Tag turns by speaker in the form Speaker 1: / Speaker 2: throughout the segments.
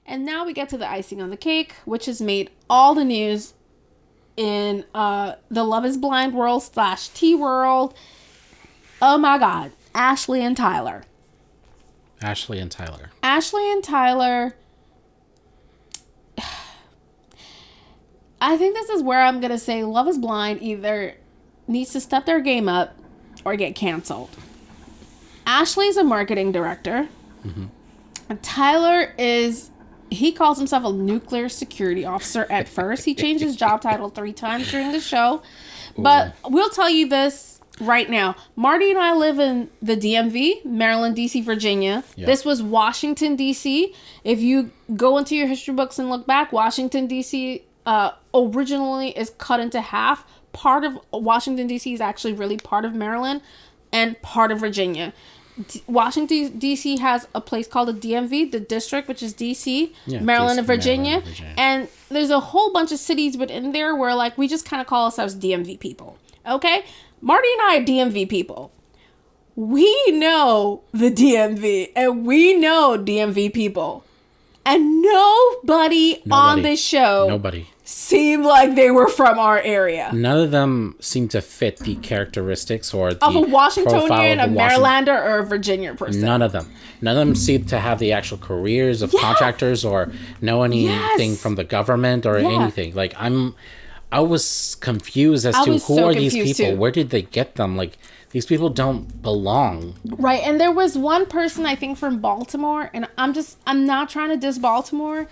Speaker 1: And now we get to the icing on the cake, which has made all the news in the Love is Blind world / T world. Oh my God. Ashley and Tyler.
Speaker 2: Ashley and Tyler.
Speaker 1: I think this is where I'm going to say Love is Blind either needs to step their game up or get canceled. Ashley's a marketing director. Mm-hmm. Tyler he calls himself a nuclear security officer at first. He changed his job title 3 times during the show. But we'll tell you this right now. Marty and I live in the DMV, Maryland, D.C., Virginia. Yep. This was Washington, D.C. If you go into your history books and look back, Washington, D.C. Originally is cut into half. Part of Washington, D.C. is actually really part of Maryland and part of Virginia. Washington, D.C. has a place called the DMV, the district, which is D.C., Maryland, and Virginia. And there's a whole bunch of cities within there where, like, we just kind of call ourselves DMV people. Okay? Marty and I are DMV people. We know the DMV, and we know DMV people. And nobody on this show seemed like they were from our area.
Speaker 2: None of them seem to fit the characteristics or the
Speaker 1: of a Washingtonian, a Marylander, or a Virginia person.
Speaker 2: None of them seem to have the actual careers of contractors or know anything from the government or anything. Like, I was confused as to who are these people? Too. Where did they get them? Like, these people don't belong.
Speaker 1: Right. And there was one person, I think, from Baltimore, and I'm not trying to diss Baltimore.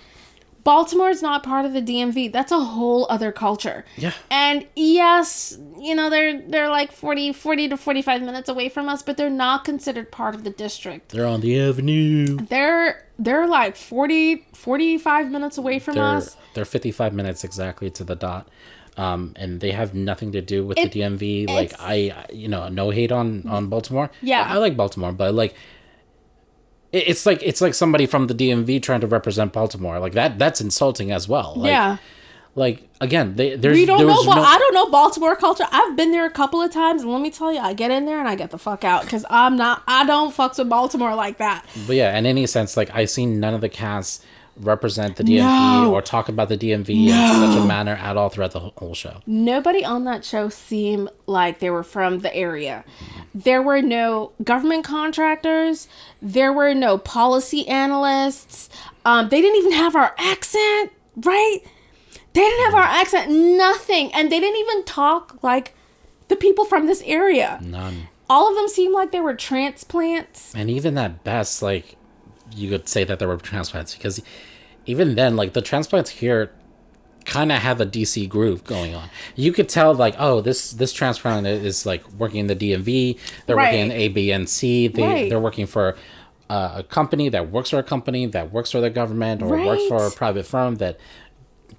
Speaker 1: Baltimore is not part of the DMV. That's a whole other culture. Yeah. And yes, they're like 40 to 45 minutes away from us, but they're not considered part of the district.
Speaker 2: They're on the avenue.
Speaker 1: They're like 45 minutes away from us.
Speaker 2: They're 55 minutes exactly to the dot. And they have nothing to do with the DMV. Like, no hate on Baltimore. Yeah. I like Baltimore, but like, it's like somebody from the DMV trying to represent Baltimore. Like, that's insulting as well. Like, yeah. Like, again, I
Speaker 1: don't know Baltimore culture. I've been there a couple of times, and let me tell you, I get in there and I get the fuck out because I don't fucks with Baltimore like that.
Speaker 2: But yeah, in any sense, like, I've seen none of the cast represent the DMV or talk about the DMV in such a manner at all throughout the whole show.
Speaker 1: Nobody on that show seemed like they were from the area. There were no government contractors. There were no policy analysts. They didn't even have our accent, right? They didn't have our accent, nothing. And they didn't even talk like the people from this area.
Speaker 2: None.
Speaker 1: All of them seemed like they were transplants.
Speaker 2: And even at best, like, you could say that there were transplants because even then, like, the transplants here kind of have a DC groove going on. You could tell, like, oh, this transplant is like working in the DMV. They're working in A, B, and C. They're working for a company that works for a company that works for the government or works for a private firm that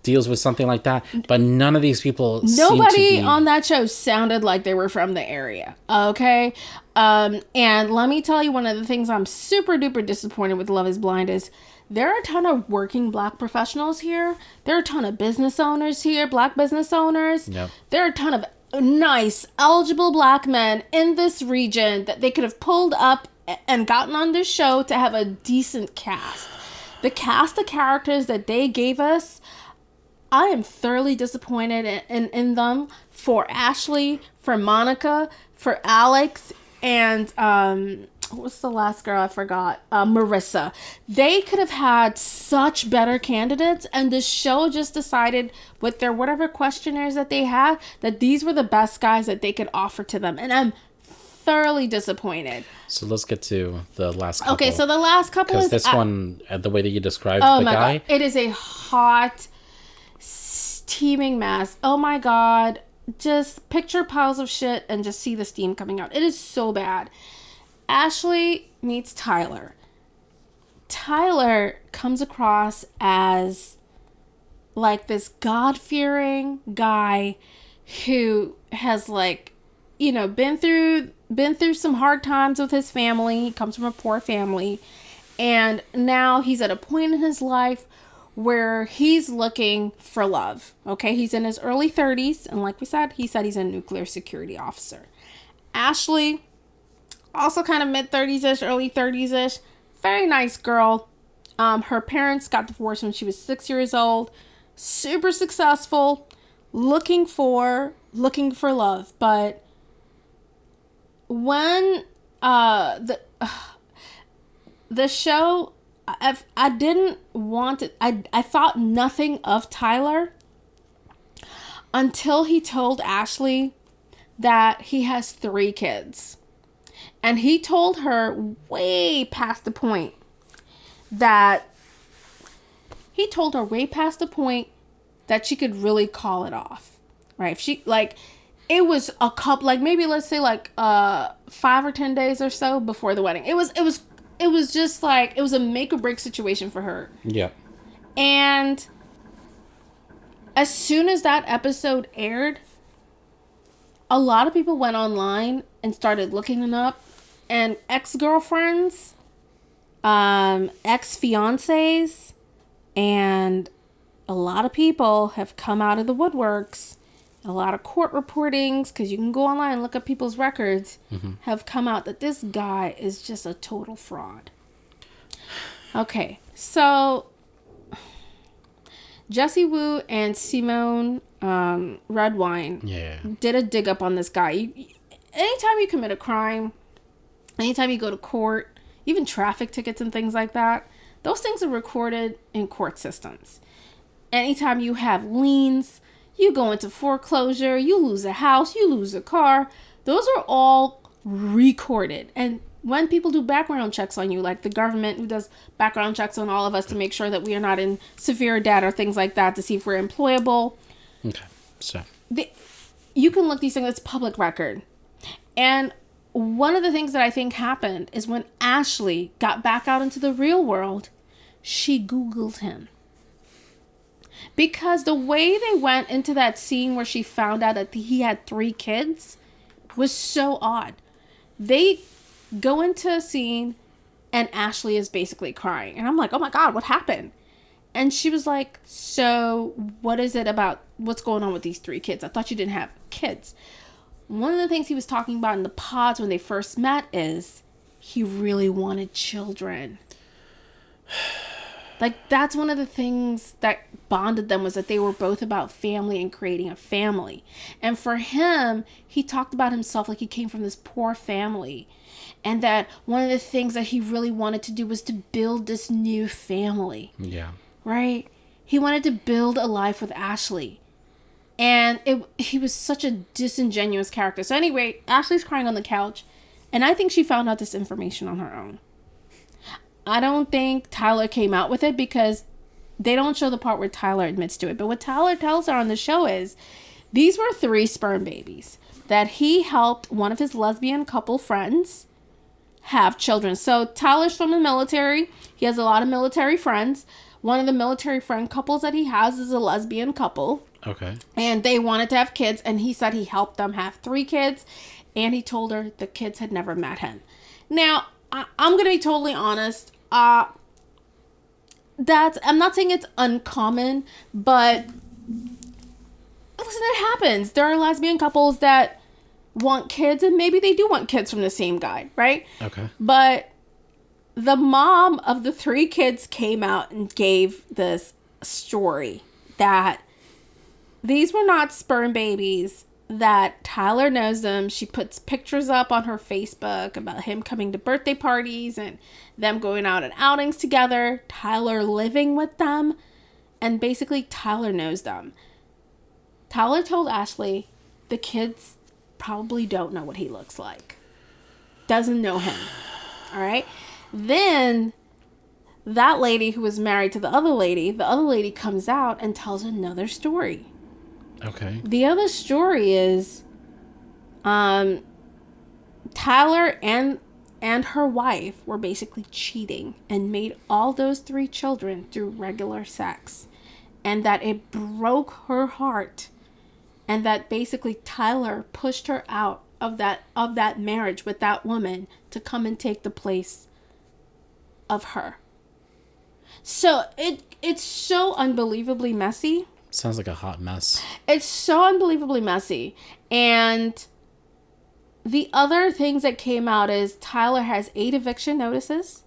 Speaker 2: deals with something like that. But none of these people
Speaker 1: Nobody on that show sounded like they were from the area. Okay? And let me tell you, one of the things I'm super duper disappointed with Love is Blind is there are a ton of working black professionals here. There are a ton of business owners here, black business owners. Yep. There are a ton of nice, eligible black men in this region that they could have pulled up and gotten on this show to have a decent cast. The cast of characters that they gave us, I am thoroughly disappointed in them. For Ashley, for Monica, for Alex, and what's the last girl I forgot? Marissa. They could have had such better candidates, and the show just decided with their whatever questionnaires that they had that these were the best guys that they could offer to them, and I'm thoroughly disappointed.
Speaker 2: So let's get to the last couple.
Speaker 1: Okay, so the last couple is...
Speaker 2: Because this one, the way that you described the guy...
Speaker 1: God. It is a hot, steaming mess. Oh my God. Just picture piles of shit and just see the steam coming out. It is so bad. Ashley meets Tyler. Tyler comes across as like this God-fearing guy who has, like, you know, been through some hard times with his family. He comes from a poor family, and now he's at a point in his life where he's looking for love. Okay, he's in his early 30s, and like we said, he's a nuclear security officer. Ashley, also kind of mid 30s-ish, early 30s-ish, very nice girl, Her parents got divorced when she was 6 years old. Super successful, looking for love. But when the show, I didn't want it. I thought nothing of Tyler until he told Ashley that he has 3 kids. And he told her way past the point that she could really call it off. Right? If she, like, it was a couple, like, maybe let's say like 5 or 10 days or so before the wedding. It was just like, it was a make or break situation for her.
Speaker 2: Yeah.
Speaker 1: And as soon as that episode aired, a lot of people went online and started looking them up. And ex-girlfriends, ex-fiancés, and a lot of people have come out of the woodworks. A lot of court reportings, because you can go online and look up people's records, have come out that this guy is just a total fraud. Okay, so Jessie Wu and Simone Redwine did a dig up on this guy. Anytime you commit a crime, anytime you go to court, even traffic tickets and things like that, those things are recorded in court systems. Anytime you have liens, you go into foreclosure, you lose a house, you lose a car, those are all recorded. And when people do background checks on you, like the government who does background checks on all of us to make sure that we are not in severe debt or things like that, to see if we're employable.
Speaker 2: Okay, so
Speaker 1: you can look these things, it's public record. And one of the things that I think happened is when Ashley got back out into the real world, she Googled him. Because the way they went into that scene where she found out that he had 3 kids was so odd. They go into a scene and Ashley is basically crying. And I'm like, oh my God, what happened? And she was like, so what is it about what's going on with these 3 kids? I thought you didn't have kids. One of the things he was talking about in the pods when they first met is he really wanted children. Like, that's one of the things that bonded them, was that they were both about family and creating a family. And for him, he talked about himself like he came from this poor family. And that one of the things that he really wanted to do was to build this new family.
Speaker 2: Yeah.
Speaker 1: Right? He wanted to build a life with Ashley. And he was such a disingenuous character. So anyway, Ashley's crying on the couch. And I think she found out this information on her own. I don't think Tyler came out with it, because they don't show the part where Tyler admits to it. But what Tyler tells her on the show is these were 3 sperm babies that he helped one of his lesbian couple friends have children. So Tyler's from the military. He has a lot of military friends. One of the military friend couples that he has is a lesbian couple.
Speaker 2: Okay. And
Speaker 1: they wanted to have kids, and he said he helped them have 3 kids, and he told her the kids had never met him. Now, I'm going to be totally honest. I'm not saying it's uncommon, but listen, it happens. There are lesbian couples that want kids, and maybe they do want kids from the same guy, right?
Speaker 2: Okay.
Speaker 1: But the mom of the 3 kids came out and gave this story that these were not sperm babies, that Tyler knows them. She puts pictures up on her Facebook about him coming to birthday parties and them going out on outings together, Tyler living with them, and basically Tyler knows them. Tyler told Ashley the kids probably don't know what he looks like. Doesn't know him. All right? Then that lady who was married to the other lady comes out and tells another story.
Speaker 2: Okay.
Speaker 1: The other story is Tyler and her wife were basically cheating and made all those 3 children through regular sex, and that it broke her heart, and that basically Tyler pushed her out of that marriage with that woman to come and take the place of her. So it's so unbelievably messy.
Speaker 2: Sounds like a hot mess.
Speaker 1: It's so unbelievably messy. And the other things that came out is Tyler has 8 eviction notices.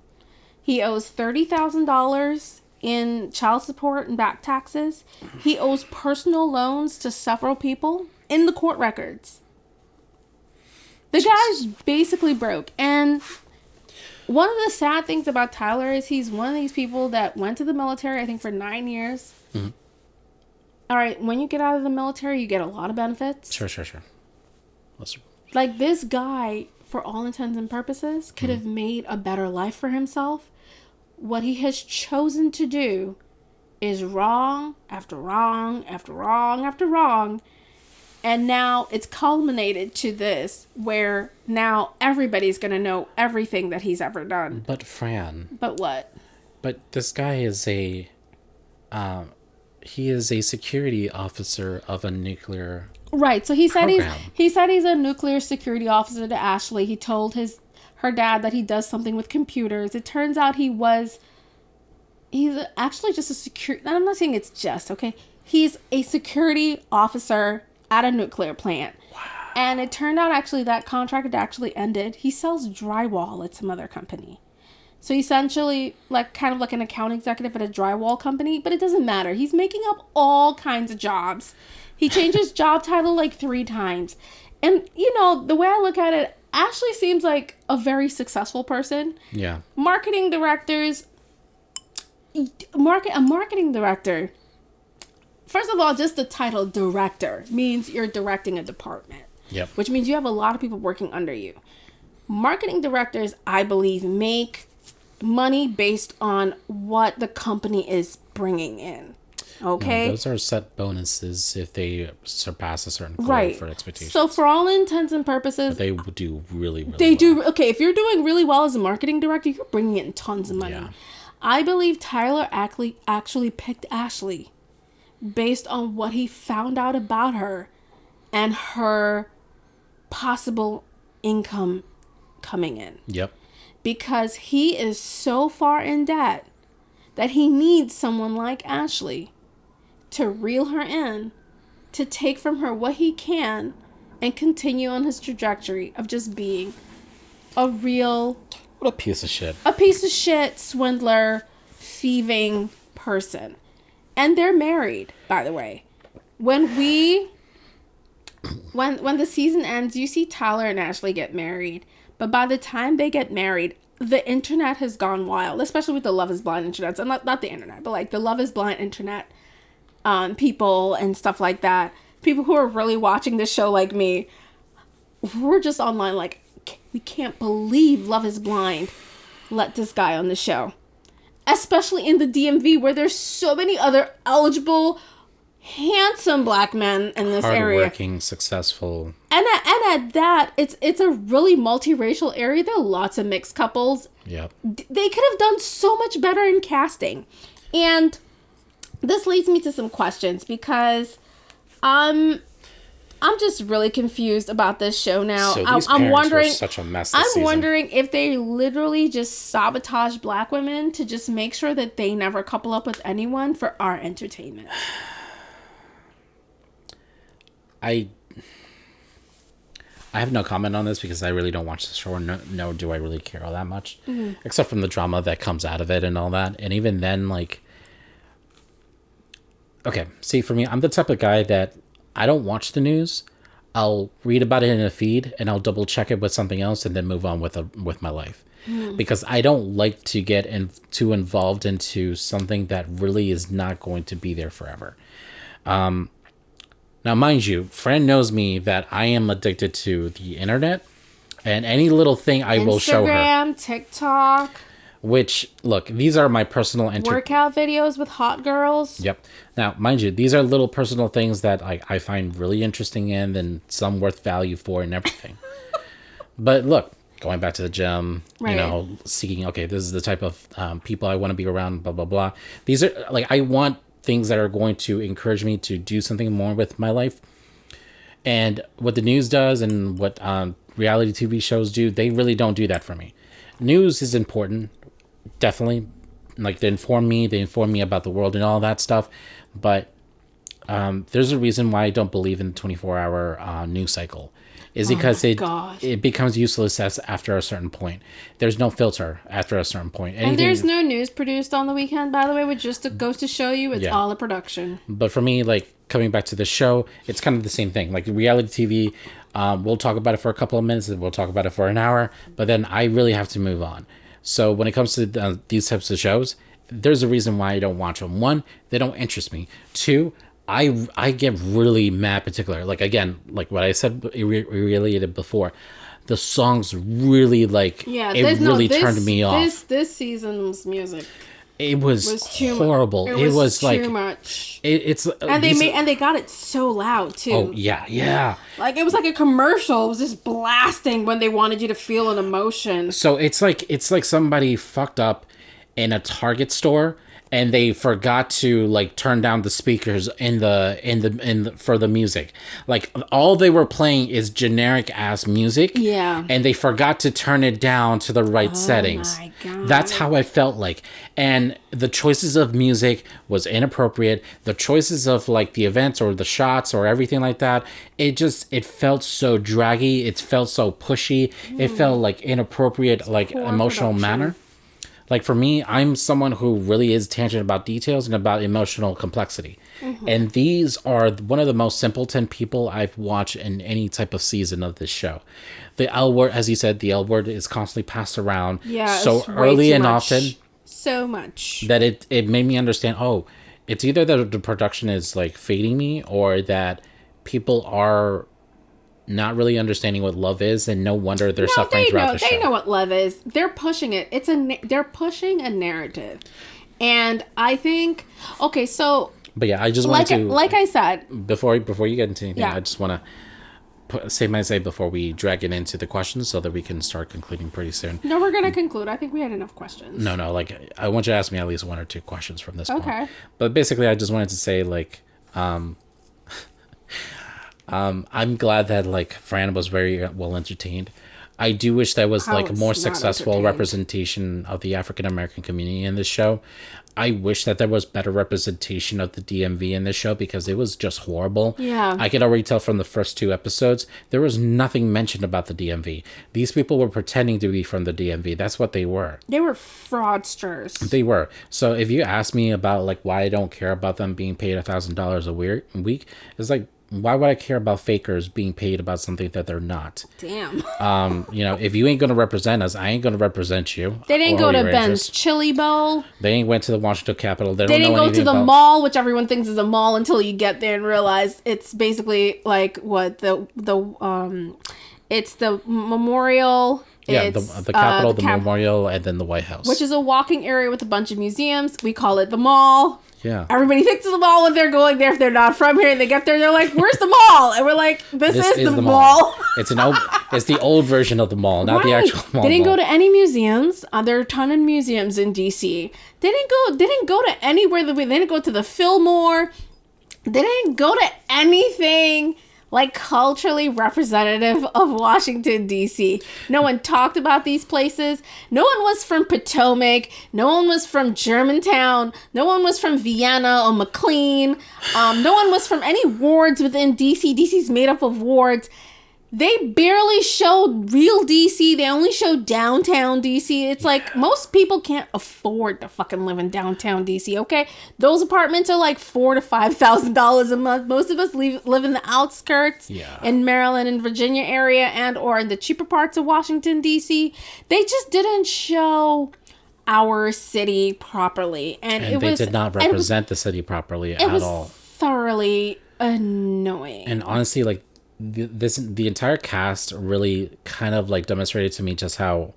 Speaker 1: He owes $30,000 in child support and back taxes. He owes personal loans to several people in the court records. The guy's basically broke. And one of the sad things about Tyler is he's one of these people that went to the military, I think, for 9 years. Mm-hmm. All right, when you get out of the military, you get a lot of benefits.
Speaker 2: Sure.
Speaker 1: Like, this guy, for all intents and purposes, could have made a better life for himself. What he has chosen to do is wrong after wrong after wrong after wrong. And now it's culminated to this, where now everybody's going to know everything that he's ever done.
Speaker 2: But Fran.
Speaker 1: But what?
Speaker 2: But this guy is he is a security officer of a nuclear
Speaker 1: Right. So he said
Speaker 2: program.
Speaker 1: he's a nuclear security officer to Ashley. He told her dad that he does something with computers. It turns out he's actually just a security. I'm not saying it's just, okay. He's a security officer at a nuclear plant. Wow. And it turned out actually that contract had actually ended. He sells drywall at some other company. So essentially, kind of like an account executive at a drywall company, but it doesn't matter. He's making up all kinds of jobs. He changed his job title 3 times. And, the way I look at it, Ashley seems like a very successful person.
Speaker 2: Yeah.
Speaker 1: Marketing director. First of all, just the title director means you're directing a department.
Speaker 2: Yep.
Speaker 1: Which means you have a lot of people working under you. Marketing directors, I believe, make money based on what the company is bringing in. Okay?
Speaker 2: No, those are set bonuses if they surpass a certain goal for expectations.
Speaker 1: So for all intents and purposes,
Speaker 2: but they do really, really
Speaker 1: they
Speaker 2: well.
Speaker 1: do. Okay, if you're doing really well as a marketing director, you're bringing in tons of money.
Speaker 2: Yeah.
Speaker 1: I believe Tyler actually picked Ashley based on what he found out about her and her possible income coming in.
Speaker 2: Yep.
Speaker 1: Because he is so far in debt that he needs someone like Ashley to reel her in, to take from her what he can, and continue on his trajectory of just being a real...
Speaker 2: What a piece of shit.
Speaker 1: A piece of shit, swindler, thieving person. And they're married, by the way. When the season ends, you see Tyler and Ashley get married. But by the time they get married, the internet has gone wild, especially with the Love is Blind internet. So not the internet, but the Love is Blind internet people and stuff like that. People who are really watching this show like me, we're just online we can't believe Love is Blind let this guy on the show. Especially in the DMV, where there's so many other eligible, handsome black men in this area.
Speaker 2: Hardworking, successful.
Speaker 1: And at that, it's a really multiracial area. There are lots of mixed couples.
Speaker 2: Yep.
Speaker 1: They could have done so much better in casting. And this leads me to some questions, because I'm just really confused about this show now.
Speaker 2: So these
Speaker 1: I'm wondering,
Speaker 2: were such a mess this season.
Speaker 1: wondering if they literally just sabotage black women to just make sure that they never couple up with anyone for our entertainment.
Speaker 2: I have no comment on this because I really don't watch the show, nor do I really care all that much, except from the drama that comes out of it and all that. And even then, okay, see, for me, I'm the type of guy that I don't watch the news. I'll read about it in a feed and I'll double check it with something else and then move on with my life. Because I don't like to get too involved into something that really is not going to be there forever. Now, mind you, Fran knows me that I am addicted to the internet, and any little thing I will show her.
Speaker 1: Instagram, TikTok.
Speaker 2: Which, look, these are my personal...
Speaker 1: workout videos with hot girls.
Speaker 2: Yep. Now, mind you, these are little personal things that I find really interesting and some worth value for and everything. But look, going back to the gym,
Speaker 1: right.
Speaker 2: Seeking, okay, this is the type of people I want to be around, blah, blah, blah. These are, I want things that are going to encourage me to do something more with my life. And what the news does and what reality TV shows do, they really don't do that for me. News is important, definitely. They inform me about the world and all that stuff. But there's a reason why I don't believe in the 24-hour news cycle. Is because it becomes useless after a certain point. There's no filter after a certain point.
Speaker 1: And there's no news produced on the weekend, by the way, which just goes to show you it's all a production.
Speaker 2: But for me, like, coming back to the show, it's kind of the same thing. Like, reality TV, we'll talk about it for a couple of minutes, and we'll talk about it for an hour, but then I really have to move on. So when it comes to these types of shows, there's a reason why I don't watch them. One, they don't interest me. Two, I get really mad particular. Like, again, like what I said related before, the songs really, like, turned me off.
Speaker 1: This season's music.
Speaker 2: It was horrible. It was like
Speaker 1: too much.
Speaker 2: And
Speaker 1: they got it so loud too.
Speaker 2: Oh yeah.
Speaker 1: Like it was like a commercial. It was just blasting when they wanted you to feel an emotion.
Speaker 2: So it's like somebody fucked up in a Target store and they forgot to like turn down the speakers in the for the music. Like all they were playing is generic ass music.
Speaker 1: Yeah.
Speaker 2: And they forgot to turn it down to the right settings.
Speaker 1: My God.
Speaker 2: That's how I felt like. And the choices of music was inappropriate. The choices of like the events or the shots or everything like that, it felt so draggy. It felt so pushy. It felt like inappropriate, like emotional manner. Like for me, I'm someone who really is tangent about details and about emotional complexity. Mm-hmm. And these are one of the most simpleton people I've watched in any type of season of this show. The L word, as you said, the L word is constantly passed around so early and often.
Speaker 1: So much.
Speaker 2: That it made me understand, it's either that the production is like fading me or that people are not really understanding what love is, and no wonder they're suffering throughout the show.
Speaker 1: They know what love is. They're pushing it. They're pushing a narrative, and I think so.
Speaker 2: But yeah, I just wanted to,
Speaker 1: like I said,
Speaker 2: before you get into anything, I just want to say my say before we drag it into the questions, so that we can start concluding pretty soon.
Speaker 1: No, we're gonna conclude. I think we had enough questions.
Speaker 2: No, like I want you to ask me at least one or two questions from this point. Okay. But basically, I just wanted to say like. I'm glad that like Fran was very well entertained. I do wish there was like more successful representation of the African American community in this show. I wish that there was better representation of the DMV in this show because it was just horrible.
Speaker 1: Yeah.
Speaker 2: I could already tell from the first 2 episodes, there was nothing mentioned about the DMV. These people were pretending to be from the DMV. That's what they were.
Speaker 1: They were fraudsters.
Speaker 2: They were. So if you ask me about like why I don't care about them being paid $1,000 a week, it's like, why would I care about fakers being paid about something that they're not?
Speaker 1: Damn.
Speaker 2: If you ain't gonna represent us, I ain't gonna represent you.
Speaker 1: They didn't go to Ben's Chili Bowl.
Speaker 2: They ain't went to the Washington Capitol. They
Speaker 1: didn't go to the mall, which everyone thinks is a mall until you get there and realize it's basically like what it's the memorial.
Speaker 2: Yeah, the Capitol, the memorial, and then the White House,
Speaker 1: which is a walking area with a bunch of museums. We call it the mall.
Speaker 2: Yeah.
Speaker 1: Everybody thinks it's the mall when they're going there. If they're not from here and they get there, they're like, "Where's the mall?" And we're like, "This is the mall."
Speaker 2: It's the old version of the mall, not the actual mall.
Speaker 1: They didn't go to any museums. There are a ton of museums in DC. They didn't go to anywhere. They didn't go to the Fillmore. They didn't go to anything like culturally representative of Washington, D.C. No one talked about these places. No one was from Potomac. No one was from Germantown. No one was from Vienna or McLean. No one was from any wards within D.C. D.C.'s made up of wards. They barely showed real DC. They only showed downtown DC. It's like most people can't afford to fucking live in downtown DC, okay? Those apartments are like $4,000 to $5,000 a month. Most of us live in the outskirts, in Maryland and Virginia area, and or in the cheaper parts of Washington, DC. They just didn't show our city properly. And
Speaker 2: they did not represent the city properly at all. It was
Speaker 1: thoroughly annoying.
Speaker 2: And honestly, like, the entire cast really kind of like demonstrated to me just how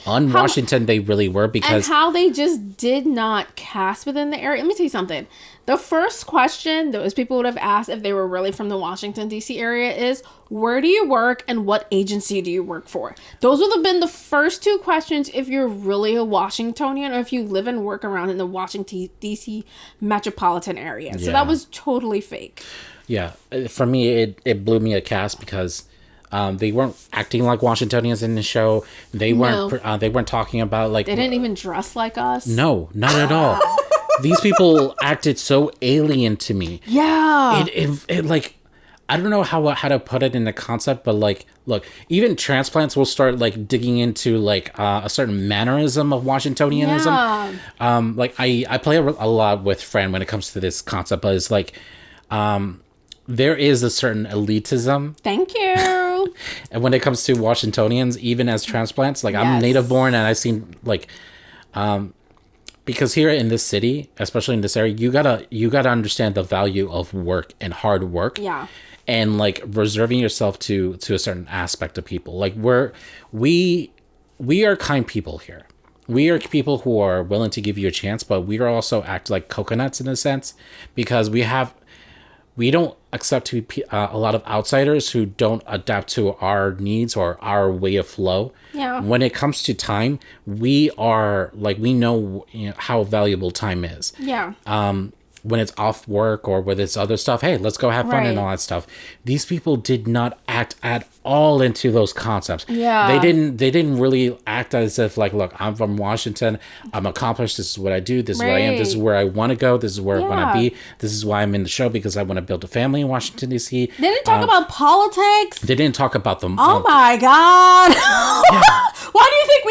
Speaker 2: un-Washington they really were, because
Speaker 1: and how they just did not cast within the area. Let me tell you something. The first question those people would have asked if they were really from the Washington DC area is, where do you work and what agency do you work for? Those would have been the first 2 questions if you're really a Washingtonian or if you live and work around in the Washington DC metropolitan area. So that was totally fake.
Speaker 2: Yeah, for me, it blew me a cast because they weren't acting like Washingtonians in the show. They weren't talking about like...
Speaker 1: They didn't even dress like us.
Speaker 2: No, not at all. These people acted so alien to me.
Speaker 1: Yeah.
Speaker 2: It like, I don't know how to put it in the concept, but like, look, even transplants will start like digging into like a certain mannerism of Washingtonianism.
Speaker 1: Yeah.
Speaker 2: Like I play a lot with Fran when it comes to this concept, but it's like, there is a certain elitism.
Speaker 1: Thank you.
Speaker 2: And when it comes to Washingtonians, even as transplants, like I'm native born and I've seen like, because here in this city, especially in this area, you gotta understand the value of work and hard work.
Speaker 1: Yeah.
Speaker 2: And like reserving yourself to a certain aspect of people. Like we are kind people here. We are people who are willing to give you a chance, but we are also act like coconuts in a sense, because we don't accept a lot of outsiders who don't adapt to our needs or our way of flow.
Speaker 1: Yeah.
Speaker 2: When it comes to time, we are like, we know, how valuable time is.
Speaker 1: Yeah.
Speaker 2: When it's off work or with its other stuff, hey, let's go have fun and all that stuff. These people did not act at all into those concepts.
Speaker 1: Yeah.
Speaker 2: They didn't really act as if like, look, I'm from Washington, I'm accomplished, this is what I do, this is what I am, this is where I want to go, this is where I want to be, this is why I'm in the show, because I want to build a family in Washington, D.C.
Speaker 1: They didn't talk about politics.
Speaker 2: They didn't talk about them.
Speaker 1: Oh my God. Why do you think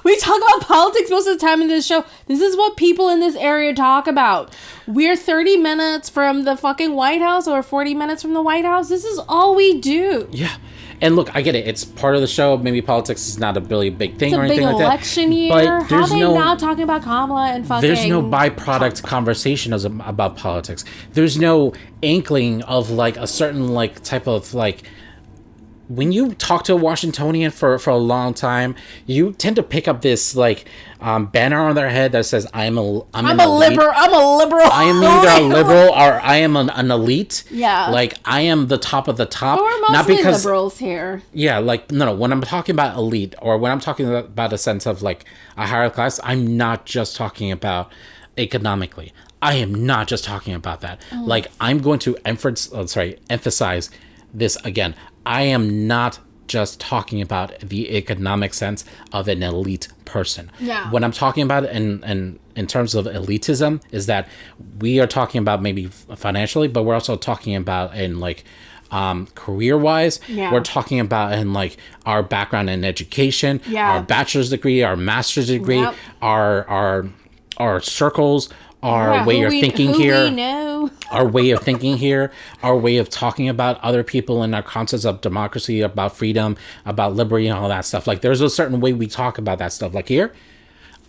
Speaker 1: we talk about politics most of the time in this show? This is what people in this area talk about. We're 30 minutes from the fucking White House or 40 minutes from the White House. This is all we do.
Speaker 2: Yeah. And look, I get it. It's part of the show. Maybe politics is not a really big thing or anything like that.
Speaker 1: It's a big election year.
Speaker 2: But
Speaker 1: How are they now talking about Kamala and fucking...
Speaker 2: There's no byproduct conversation about politics. There's no inkling of like a certain like type of like... When you talk to a Washingtonian for a long time, you tend to pick up this like banner on their head that says, I'm a liberal.
Speaker 1: I'm a liberal.
Speaker 2: I am either a liberal or I am an elite.
Speaker 1: Yeah.
Speaker 2: Like I am the top of the top.
Speaker 1: But we're mostly
Speaker 2: not because,
Speaker 1: liberals here.
Speaker 2: Yeah, like no. When I'm talking about elite or when I'm talking about a sense of like a higher class, I'm not just talking about economically. I am not just talking about that. Like I'm going to emphasize this again. I am not just talking about the economic sense of an elite person.
Speaker 1: Yeah.
Speaker 2: When I'm talking about it in terms of elitism, is that we are talking about maybe financially, but we're also talking about in like career wise.
Speaker 1: Yeah.
Speaker 2: We're talking about in like our background in education,
Speaker 1: Yeah.
Speaker 2: our bachelor's degree, our master's degree,
Speaker 1: Yep.
Speaker 2: our circles, our way of thinking
Speaker 1: who
Speaker 2: here.
Speaker 1: We know.
Speaker 2: Our way of thinking here, our way of talking about other people and our concepts of democracy, about freedom, about liberty and all that stuff. Like there's a certain way we talk about that stuff. Like here,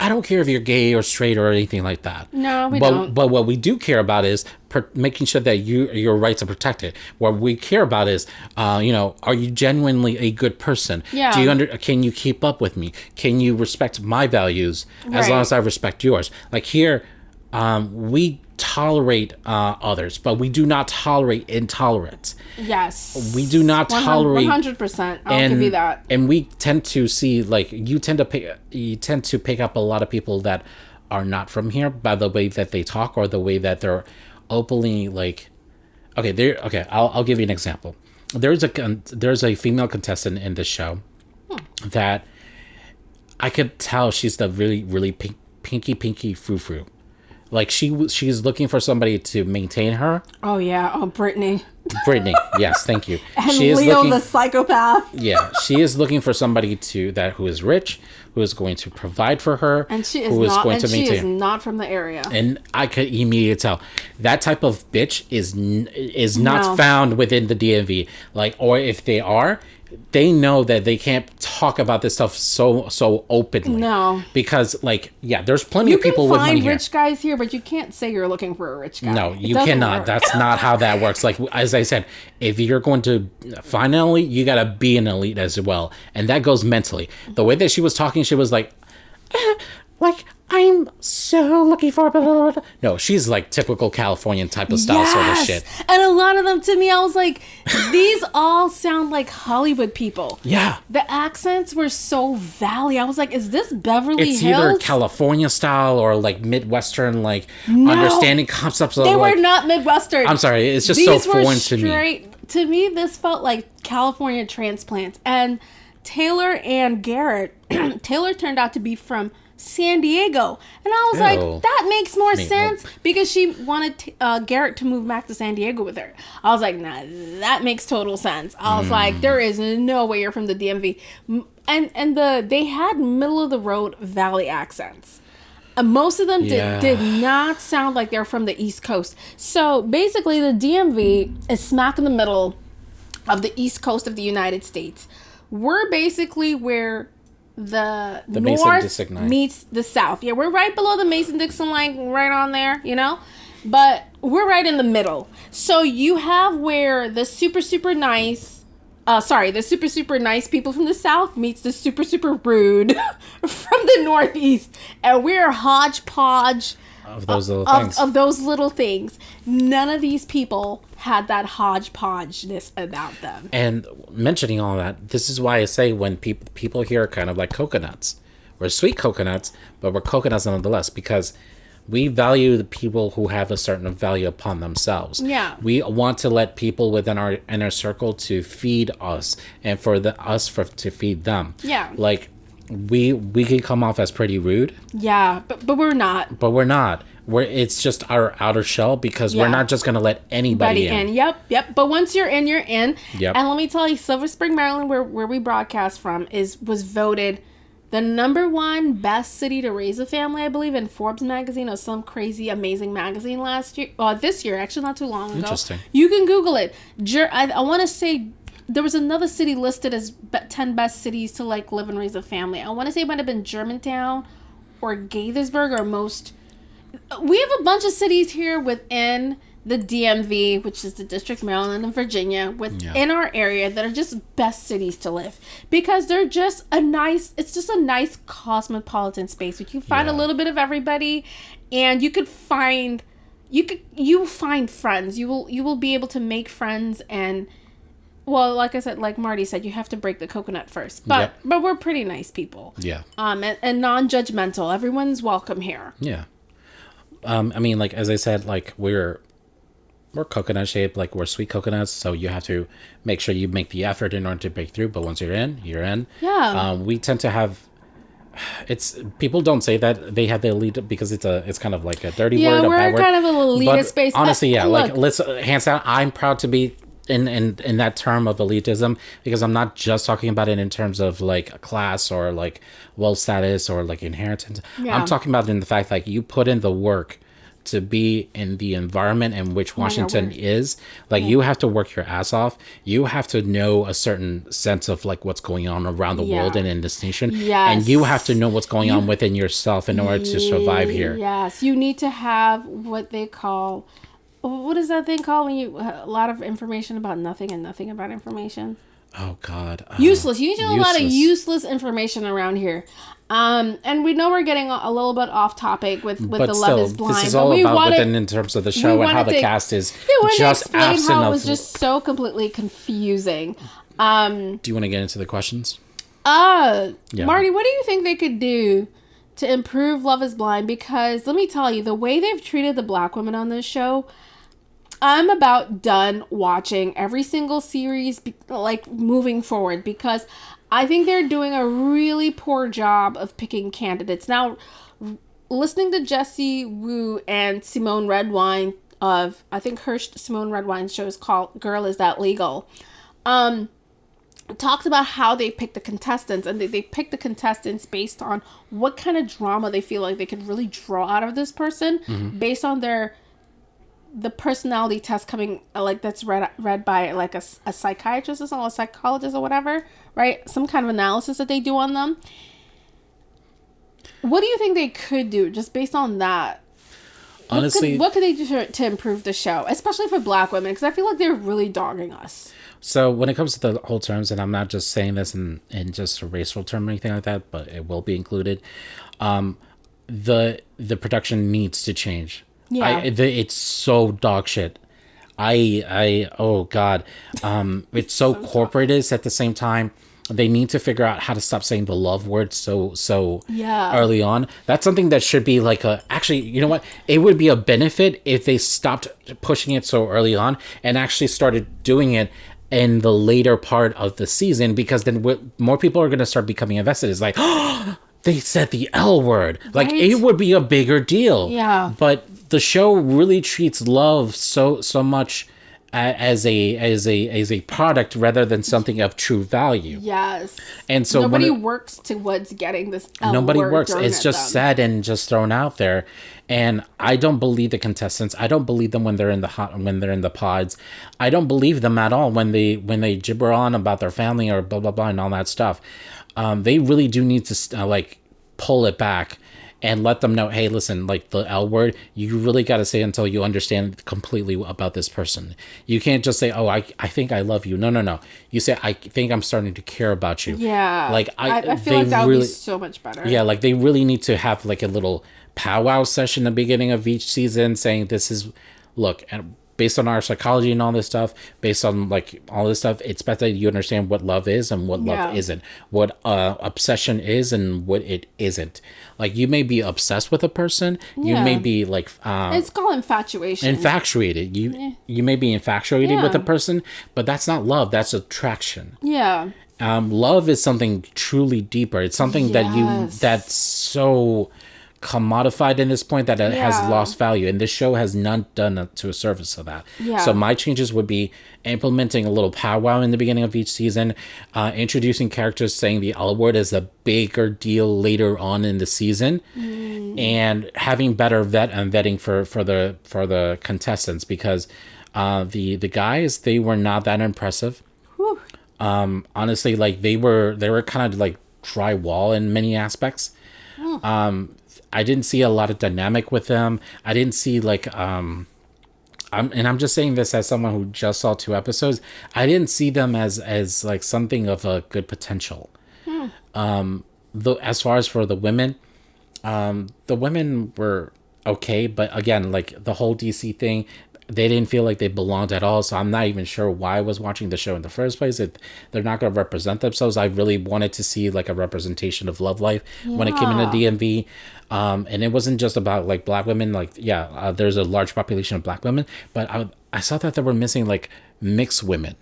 Speaker 2: I don't care if you're gay or straight or anything like that.
Speaker 1: No, we don't.
Speaker 2: But what we do care about is making sure that your rights are protected. What we care about is, are you genuinely a good person?
Speaker 1: Yeah.
Speaker 2: Can you keep up with me? Can you respect my values as long as I respect yours? Like here, we tolerate others, but we do not tolerate intolerance.
Speaker 1: Yes.
Speaker 2: We do not tolerate
Speaker 1: 100%. I'll give you that.
Speaker 2: And we tend to see like you tend to pick up a lot of people that are not from here by the way that they talk or the way that they're openly like. Okay. I'll give you an example. There's a female contestant in this show that I could tell she's the really really pinky frou-frou. Like she's looking for somebody to maintain her.
Speaker 1: Oh yeah, Brittany.
Speaker 2: Brittany, yes, thank you.
Speaker 1: And
Speaker 2: she is
Speaker 1: Leo the psychopath.
Speaker 2: Yeah, she is looking for somebody who is rich, who is going to provide for her,
Speaker 1: and she is
Speaker 2: who is going to maintain.
Speaker 1: She is not from the area.
Speaker 2: And I could immediately tell that type of bitch is not found within the DMV. Like, or if they are, they know that they can't talk about this stuff so openly.
Speaker 1: No,
Speaker 2: because like there's plenty of people with money here.
Speaker 1: You can find rich guys here, but you can't say you're looking for a rich guy.
Speaker 2: No, you cannot. That's not how that works. Like as I said, if you're going to find an elite, you gotta be an elite as well, and that goes mentally. The way that she was talking, she was like. Like, I'm so looking for... Blah, blah, blah. No, she's like typical Californian type of style sort of shit.
Speaker 1: And a lot of them, to me, I was like, these all sound like Hollywood people.
Speaker 2: Yeah.
Speaker 1: The accents were so valley. I was like, is this Beverly Hills?
Speaker 2: It's either California style or like Midwestern, like understanding concepts of
Speaker 1: they were not Midwestern.
Speaker 2: I'm sorry, it's just so foreign to me.
Speaker 1: To me, this felt like California transplants. And Taylor and Garrett, Taylor turned out to be from San Diego. And I was like, that makes more sense because she wanted Garrett to move back to San Diego with her. I was like, nah, that makes total sense. I was like, there is no way you're from the DMV. And they had middle of the road valley accents. Most of them did not sound like they're from the East Coast. So basically the DMV is smack in the middle of the East Coast of the United States. We're basically where the North meets the South. Yeah, we're right below the Mason-Dixon line, right on there, you know? But we're right in the middle. So you have where the super nice people from the South meets the super rude from the Northeast. And we're a hodgepodge
Speaker 2: of those little things.
Speaker 1: Of those little things. None of these people had that hodgepodgeness about them.
Speaker 2: And mentioning all that, this is why I say when people here are kind of like coconuts. We're sweet coconuts, but we're coconuts nonetheless, because we value the people who have a certain value upon themselves.
Speaker 1: Yeah.
Speaker 2: We want to let people within our inner circle to feed us, and for to feed them.
Speaker 1: Yeah.
Speaker 2: Like, we can come off as pretty rude.
Speaker 1: Yeah, but we're not.
Speaker 2: But we're not. It's just our outer shell, because we're not just going to let anybody in.
Speaker 1: Yep. But once you're in, you're in.
Speaker 2: Yep.
Speaker 1: And let me tell you, Silver Spring, Maryland, where we broadcast from, was voted the #1 best city to raise a family, I believe, in Forbes magazine or some crazy, amazing magazine this year, actually not too long ago.
Speaker 2: Interesting.
Speaker 1: You can Google it. I want to say there was another city listed as 10 best cities to like live and raise a family. I want to say it might have been Germantown or Gaithersburg or most. We have a bunch of cities here within the DMV, which is the District, Maryland, and Virginia, within our area that are just best cities to live, because they're just it's just a nice cosmopolitan space. You can find a little bit of everybody, and you find friends. You will be able to make friends, and well, like I said, like Marty said, you have to break the coconut first. But we're pretty nice people.
Speaker 2: Yeah.
Speaker 1: And non-judgmental. Everyone's welcome here.
Speaker 2: Yeah. I mean, like, as I said, like, we're coconut shaped, like we're sweet coconuts, so you have to make sure you make the effort in order to break through, but once you're in, you're in.
Speaker 1: Yeah.
Speaker 2: We tend to have, people don't say that they have the elite, because it's kind of like a dirty word, a bad word.
Speaker 1: Yeah, we're kind of an elitist space.
Speaker 2: Honestly, like, let's, hands down, I'm proud to be in that term of elitism, because I'm not just talking about it in terms of like a class or like wealth status or like inheritance. I'm talking about it in the fact, like, you put in the work to be in the environment in which Washington is. Like, you have to work your ass off. You have to know a certain sense of like what's going on around the world and in this nation.
Speaker 1: Yes.
Speaker 2: And you have to know what's going on within yourself in order to survive here.
Speaker 1: Yes. You need to have what they call, what is that thing called when you, a lot of information about nothing and nothing about information?
Speaker 2: Oh God.
Speaker 1: Useless. You need to know a lot of useless information around here. And we know we're getting a little bit off topic with the Love Is Blind.
Speaker 2: This is all about within in terms of the show and how the cast is just absent
Speaker 1: how
Speaker 2: of.
Speaker 1: It was just so completely confusing.
Speaker 2: Do you want to get into the questions?
Speaker 1: Marty, what do you think they could do to improve Love Is Blind? Because let me tell you, the way they've treated the black women on this show, I'm about done watching every single series, like, moving forward, because I think they're doing a really poor job of picking candidates. Now, listening to Jessie Wu and Simone Redwine of, I think Simone Redwine's show is called Girl, Is That Legal? Talked about how they pick the contestants, and they pick the contestants based on what kind of drama they feel like they could really draw out of this person, based on the personality test coming, like, that's read by like a psychiatrist or something, a psychologist or whatever, right? Some kind of analysis that they do on them. What do you think they could do just based on that?
Speaker 2: Honestly,
Speaker 1: what could they do to improve the show, especially for black women? Because I feel like they're really dogging us.
Speaker 2: So when it comes to the whole terms, and I'm not just saying this in just a racial term or anything like that, but it will be included, the production needs to change. Yeah, it's so dog shit. Oh God, it's so corporatist at the same time. They need to figure out how to stop saying the love word so early on. That's something that should be like actually, you know what? It would be a benefit if they stopped pushing it so early on and actually started doing it in the later part of the season, because then more people are going to start becoming invested. It's like, oh, they said the L word. Like,
Speaker 1: Right?
Speaker 2: it would be a bigger deal.
Speaker 1: Yeah.
Speaker 2: But the show really treats love so much as a product rather than something of true value.
Speaker 1: Yes.
Speaker 2: And so
Speaker 1: nobody works towards getting this L
Speaker 2: nobody
Speaker 1: word
Speaker 2: works.
Speaker 1: thrown
Speaker 2: It's
Speaker 1: at
Speaker 2: just
Speaker 1: them.
Speaker 2: said and just thrown out there. And I don't believe the contestants. I don't believe them when they're in the pods. I don't believe them at all when they gibber on about their family or blah blah blah and all that stuff. They really do need to like pull it back and let them know, hey, listen, like the L word, you really got to say it until you understand completely about this person. You can't just say, oh, I think I love you. No. You say, I think I'm starting to care about you.
Speaker 1: Yeah.
Speaker 2: Like
Speaker 1: I feel like that would be so much better.
Speaker 2: Yeah, like they really need to have like a little powwow session at the beginning of each season saying this is, look, and based on our psychology and all this stuff, based on like all this stuff, it's better that you understand what love is and what love isn't, what obsession is and what it isn't. Like, you may be obsessed with a person, you may be like
Speaker 1: it's called infatuation.
Speaker 2: Infatuated. You may be infatuated with a person, but that's not love, that's attraction.
Speaker 1: Yeah.
Speaker 2: Love is something truly deeper. It's something that's so commodified in this point that it has lost value, and this show has not done to a service of that. So my changes would be implementing a little powwow in the beginning of each season, introducing characters saying the L word is a bigger deal later on in the season, and having better vetting for the contestants, because the guys, they were not that impressive. Honestly, like they were kind of like drywall in many aspects. I didn't see a lot of dynamic with them. I didn't see like I'm just saying this as someone who just saw 2 episodes. I didn't see them as like something of a good potential. Though as far as for the women were okay, but again, like the whole DC thing, they didn't feel like they belonged at all. So I'm not even sure why I was watching the show in the first place. If they're not going to represent themselves, I really wanted to see like a representation of love life when it came into DMV. And it wasn't just about like black women. Like, there's a large population of black women, but I saw that they were missing like mixed women.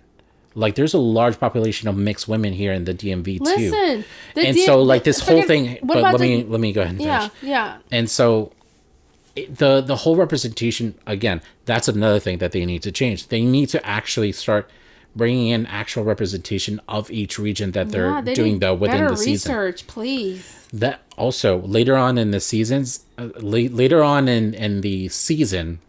Speaker 2: Like, there's a large population of mixed women here in the DMV too.
Speaker 1: Listen,
Speaker 2: so like this whole thing. But let me go ahead and finish.
Speaker 1: Yeah.
Speaker 2: And so the whole representation, again, that's another thing that they need to change. They need to actually start bringing in actual representation of each region that they're doing within the season.
Speaker 1: Research, please.
Speaker 2: That also later on in the seasons, later on in the season,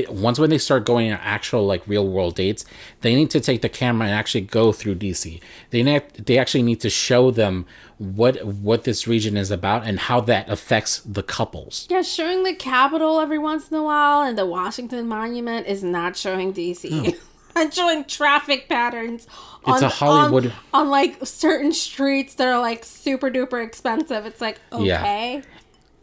Speaker 2: once when they start going on actual like real world dates, they need to take the camera and actually go through DC. They actually need to show them what this region is about and how that affects the couples.
Speaker 1: Yeah, showing the Capitol every once in a while and the Washington Monument is not showing DC. And showing traffic patterns
Speaker 2: It's a Hollywood
Speaker 1: on like certain streets that are like super duper expensive. It's like, okay.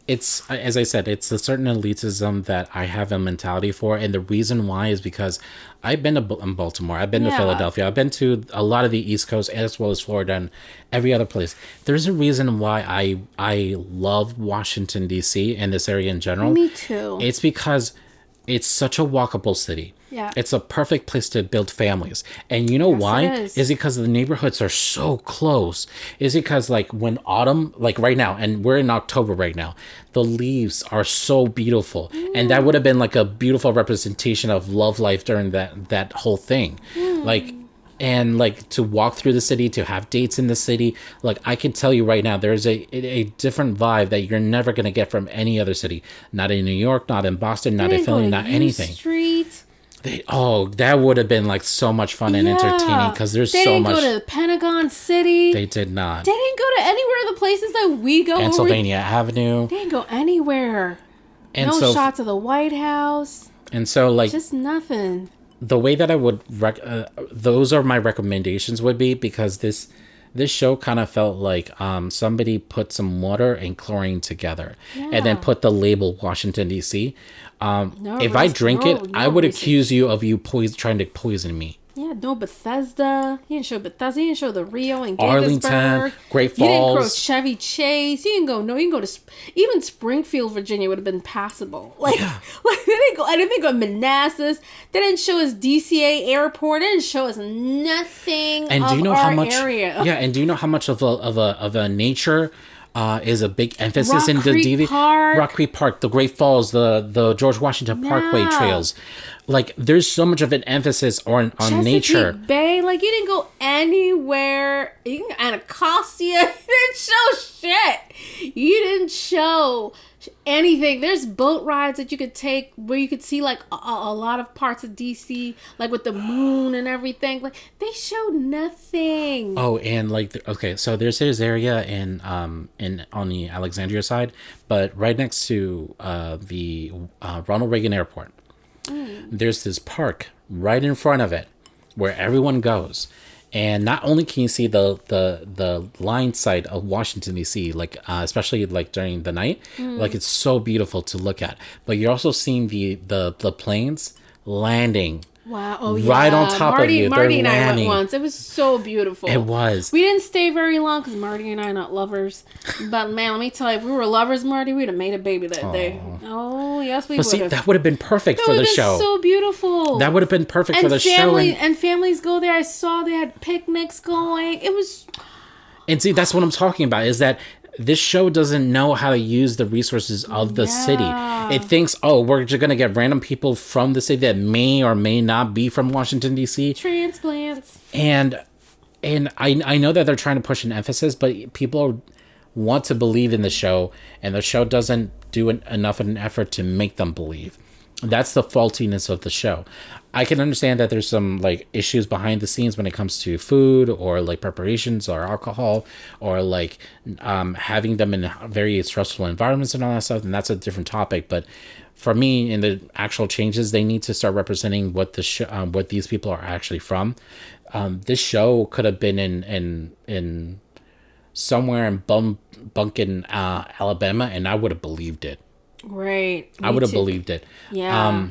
Speaker 2: It's, as I said, it's a certain elitism that I have a mentality for, and the reason why is because I've been to Baltimore, I've been to Philadelphia, I've been to a lot of the East Coast as well as Florida and every other place. There's a reason why I love Washington D.C. and this area in general.
Speaker 1: Me too.
Speaker 2: It's because it's such a walkable city.
Speaker 1: Yeah.
Speaker 2: It's a perfect place to build families. And you know why? Is because the neighborhoods are so close. Is because like when autumn, like right now, and we're in October right now, the leaves are so beautiful. And that would have been like a beautiful representation of love life during that whole thing. Like, and like to walk through the city, to have dates in the city, like I can tell you right now, there's a different vibe that you're never going to get from any other city. Not in New York, not in Boston, not in Philly, not anything.
Speaker 1: Street.
Speaker 2: That would have been like so much fun and entertaining because there's so much.
Speaker 1: They didn't go to Pentagon City.
Speaker 2: They did not.
Speaker 1: They didn't go to anywhere of the places that we go.
Speaker 2: Pennsylvania Avenue.
Speaker 1: They didn't go anywhere.
Speaker 2: And
Speaker 1: no shots of the White House.
Speaker 2: And so like
Speaker 1: just nothing.
Speaker 2: The way that I would those are my recommendations would be, because this show kind of felt like somebody put some water and chlorine together and then put the label Washington D.C. If I drink it, I would accuse you of trying to poison me.
Speaker 1: Yeah, no Bethesda. He didn't show Bethesda. He didn't show the Rio and
Speaker 2: Arlington, Great Falls.
Speaker 1: You didn't go Chevy Chase. You didn't go. No, you can go to even Springfield, Virginia would have been passable. Like they didn't go. I didn't go to Manassas. They didn't show us DCA Airport. They didn't show us nothing.
Speaker 2: And
Speaker 1: do
Speaker 2: you know
Speaker 1: our
Speaker 2: how much?
Speaker 1: Area.
Speaker 2: Yeah, and do you know how much of a nature is a big emphasis in the DV. Rock Creek Park, the Great Falls, the George Washington Parkway trails. Like, there's so much of an emphasis on nature.
Speaker 1: Bay, like, you didn't go anywhere. You can Anacostia. You didn't show shit. You didn't show anything. There's boat rides that you could take where you could see, like, a lot of parts of DC, like, with the moon and everything. Like, they showed nothing.
Speaker 2: Oh, and, like, okay, so there's this area in on the Alexandria side, but right next to the Ronald Reagan Airport. There's this park right in front of it where everyone goes, and not only can you see the line side of Washington D.C., like especially like during the night, like it's so beautiful to look at, but you're also seeing the planes landing.
Speaker 1: Wow! Oh
Speaker 2: right on top of you.
Speaker 1: Marty and I went once. It was so beautiful.
Speaker 2: It was.
Speaker 1: We didn't stay very long because Marty and I are not lovers. But man, let me tell you, if we were lovers, Marty, we'd have made a baby that day. Oh yes, we would. But see,
Speaker 2: that would have been perfect for the show.
Speaker 1: So beautiful.
Speaker 2: That would have been perfect for the show.
Speaker 1: And families go there. I saw they had picnics going. It was.
Speaker 2: And see, that's what I'm talking about. Is that this show doesn't know how to use the resources of the city. It thinks, oh, we're just going to get random people from the city that may or may not be from Washington, D.C.
Speaker 1: Transplants.
Speaker 2: And I know that they're trying to push an emphasis, but people want to believe in the show, and the show doesn't do enough of an effort to make them believe. That's the faultiness of the show. I can understand that there's some like issues behind the scenes when it comes to food or like preparations or alcohol or like having them in very stressful environments and all that stuff, and that's a different topic. But for me, in the actual changes, they need to start representing what the what these people are actually from. This show could have been in somewhere in Bunkin, Alabama, and I would have believed it.
Speaker 1: Right.
Speaker 2: I would have believed it.
Speaker 1: Yeah.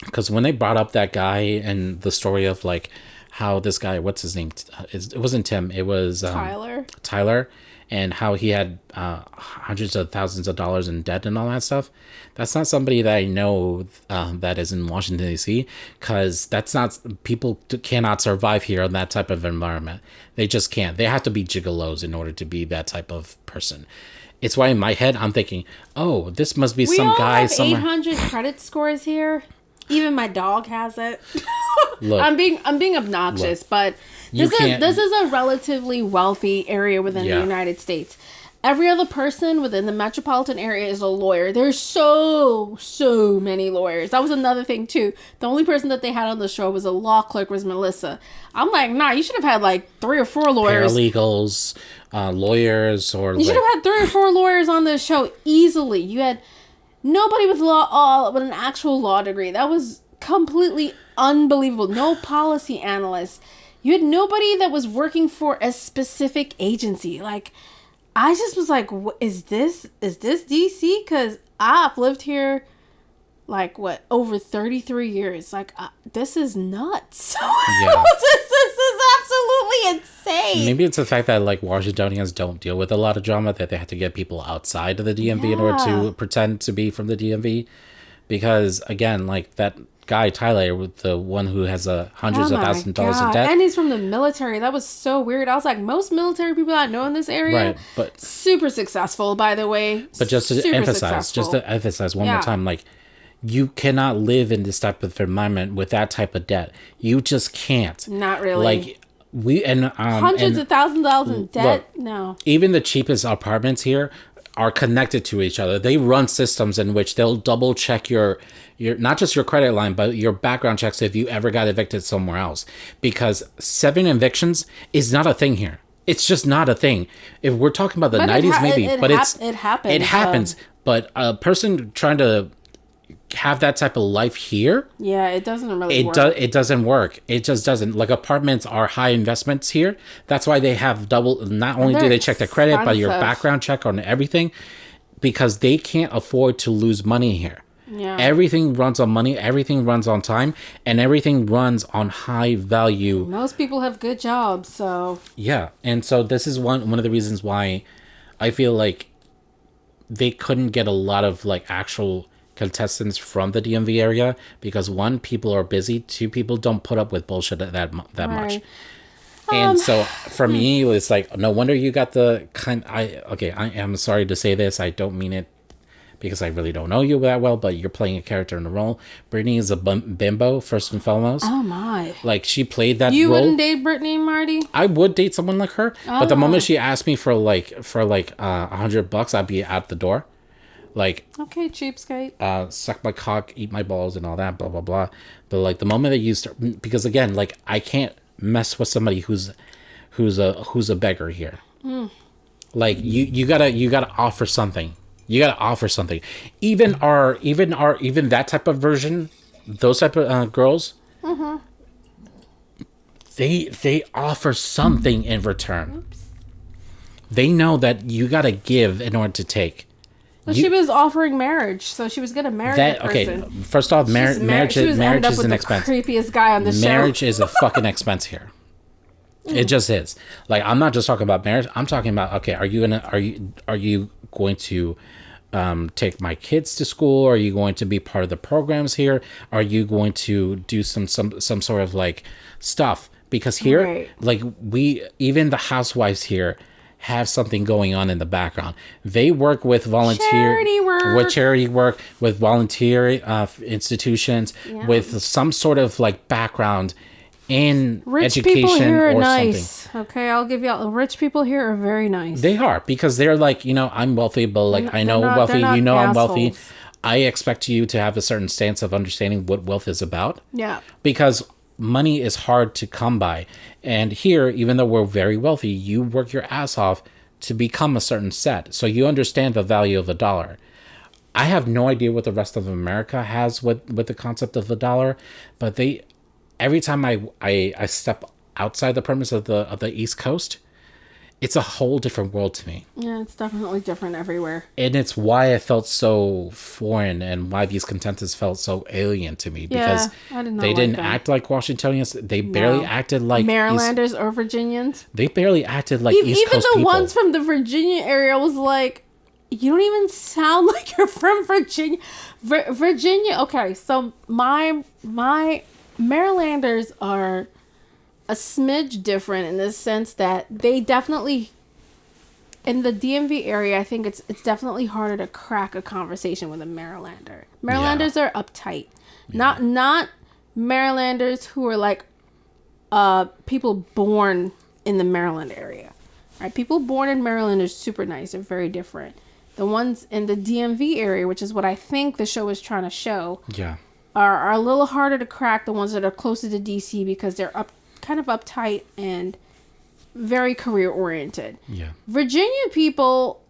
Speaker 2: Because when they brought up that guy and the story of like how this guy, what's his name? It wasn't Tim. It was Tyler, and how he had hundreds of thousands of dollars in debt and all that stuff. That's not somebody that I know that is in Washington D.C. Because that's not, people cannot survive here in that type of environment. They just can't. They have to be gigolos in order to be that type of person. It's why in my head I'm thinking, oh, this must be some guy somewhere. We all have
Speaker 1: 800 credit scores here. Even my dog has it.
Speaker 2: Look,
Speaker 1: I'm being obnoxious, but this is a relatively wealthy area within the United States. Every other person within the metropolitan area is a lawyer. There's so many lawyers. That was another thing too. The only person that they had on the show was a law clerk, was Melissa. I'm like, nah, you should have had like 3 or 4 lawyers.
Speaker 2: Paralegals, lawyers, or
Speaker 1: you should have had 3 or 4 lawyers on this show easily. You had nobody with with an actual law degree. That was completely unbelievable. No policy analysts. You had nobody that was working for a specific agency. Like, I just was like, is this DC? Because I've lived here like over 33 years. Like, this is nuts.
Speaker 2: Yeah.
Speaker 1: This is absolutely insane.
Speaker 2: Maybe it's the fact that like Washingtonians don't deal with a lot of drama, that they have to get people outside of the DMV in order to pretend to be from the DMV. Because again, like that guy Tyler, the one who has hundreds of thousands of dollars in debt,
Speaker 1: and he's from the military. That was so weird. I was like, most military people I know in this area,
Speaker 2: right? But
Speaker 1: super successful, by the way.
Speaker 2: But just to emphasize one more time, like, you cannot live in this type of environment with that type of debt. You just can't.
Speaker 1: Not really.
Speaker 2: Like,
Speaker 1: hundreds of thousands of dollars in debt.
Speaker 2: Look,
Speaker 1: no.
Speaker 2: Even the cheapest apartments here are connected to each other. They run systems in which they'll double check your not just your credit line, but your background checks if you ever got evicted somewhere else. Because 7 evictions is not a thing here. It's just not a thing. If we're talking about the 90s, maybe, but it happens. It happens. But a person trying to have that type of life here,
Speaker 1: it doesn't really work.
Speaker 2: It doesn't work. It just doesn't. Like, apartments are high investments here. That's why they have double. Not only do they check the credit, but your background check on everything, because they can't afford to lose money here.
Speaker 1: Yeah.
Speaker 2: Everything runs on money. Everything runs on time, and everything runs on high value.
Speaker 1: Most people have good jobs, so
Speaker 2: yeah. And so this is one of the reasons why I feel like they couldn't get a lot of like actual contestants from the DMV area, because 1, people are busy, 2, people don't put up with bullshit that much. And so for me, it's like, no wonder you got the kind. I am sorry to say this. I don't mean it because I really don't know you that well, but you're playing a character in the role. Brittany is a bimbo, first and foremost.
Speaker 1: Oh my!
Speaker 2: Like, she played that
Speaker 1: You
Speaker 2: role.
Speaker 1: wouldn't date Brittany, Marty?
Speaker 2: I would date someone like her, but the moment she asked me for $100, I'd be out the door. Like,
Speaker 1: okay, cheapskate.
Speaker 2: Suck my cock, eat my balls, and all that, blah blah blah. But like the moment that you start, because again, like, I can't mess with somebody who's a beggar here. Like, you gotta offer something. You gotta offer something. Even that type of version, those type of girls, they offer something in return. Oops. They know that you gotta give in order to take.
Speaker 1: Well, she was offering marriage, so she was gonna marry that person.
Speaker 2: Okay, first off, marriage is an expense.
Speaker 1: Creepiest guy on the show.
Speaker 2: Marriage is a fucking expense here. It just is. Like, I'm not just talking about marriage. I'm talking about, okay, are you going to take my kids to school? Are you going to be part of the programs here? Are you going to do some sort of like stuff? Because here, right, like, even the housewives here have something going on in the background. They work with charity work, with volunteer institutions, with some sort of like background in
Speaker 1: rich
Speaker 2: education
Speaker 1: people here are
Speaker 2: or
Speaker 1: nice.
Speaker 2: Something.
Speaker 1: Okay, I'll give you rich people here are very nice.
Speaker 2: They are, because they're like, I'm wealthy, but like, I know wealthy, I'm wealthy. I expect you to have a certain stance of understanding what wealth is about.
Speaker 1: Yeah.
Speaker 2: Because money is hard to come by. And here, even though we're very wealthy, you work your ass off to become a certain set. So you understand the value of a dollar. I have no idea what the rest of America has with the concept of the dollar, but every time I step outside the premise of the East Coast, it's a whole different world to me.
Speaker 1: Yeah, it's definitely different everywhere.
Speaker 2: And it's why I felt so foreign and why these contestants felt so alien to me. Because they didn't act like Washingtonians. They barely acted like
Speaker 1: Marylanders or Virginians.
Speaker 2: They barely acted like East Coast people.
Speaker 1: Even the ones from the Virginia area was like, you don't even sound like you're from Virginia. Virginia, okay, so my Marylanders are a smidge different in the sense that they definitely, in the DMV area, I think it's definitely harder to crack a conversation with a Marylander. Marylanders are uptight. Yeah. Not Marylanders who are like people born in the Maryland area. Right? People born in Maryland are super nice. They're very different. The ones in the DMV area, which is what I think the show is trying to show, are a little harder to crack, the ones that are closer to DC, because they're kind of uptight and very career oriented. Yeah. Virginia people,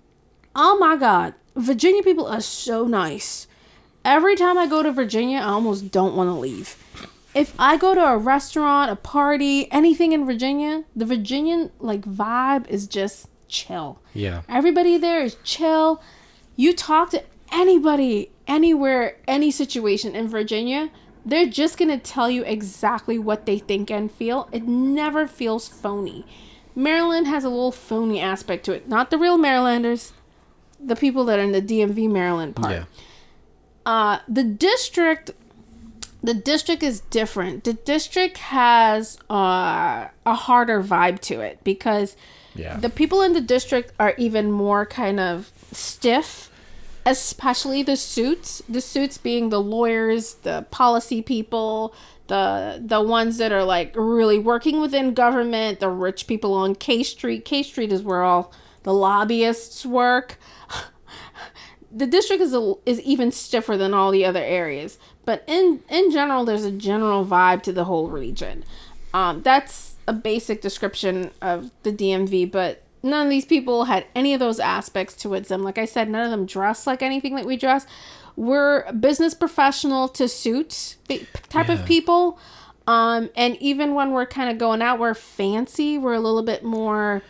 Speaker 1: oh my God, Virginia people are so nice. Every time I go to Virginia, I almost don't want to leave. If I go to a restaurant, a party, anything in Virginia, the Virginian like vibe is just chill. Yeah. Everybody there is chill. You talk to anybody, anywhere, any situation in Virginia, they're just going to tell you exactly what they think and feel. It never feels phony. Maryland has a little phony aspect to it. Not the real Marylanders, the people that are in the DMV Maryland part. Yeah. The district is different. The district has a harder vibe to it because the people in the district are even more kind of stiff. Especially the suits being the lawyers, the policy people, the ones that are like really working within government, the rich people on K Street. K Street is where all the lobbyists work. The district is even stiffer than all the other areas. But in general, there's a general vibe to the whole region. That's a basic description of the DMV, but none of these people had any of those aspects towards them. Like I said, none of them dress like anything that we dress. We're business professional to suits type of people. And even when we're kind of going out, we're fancy. We're a little bit more...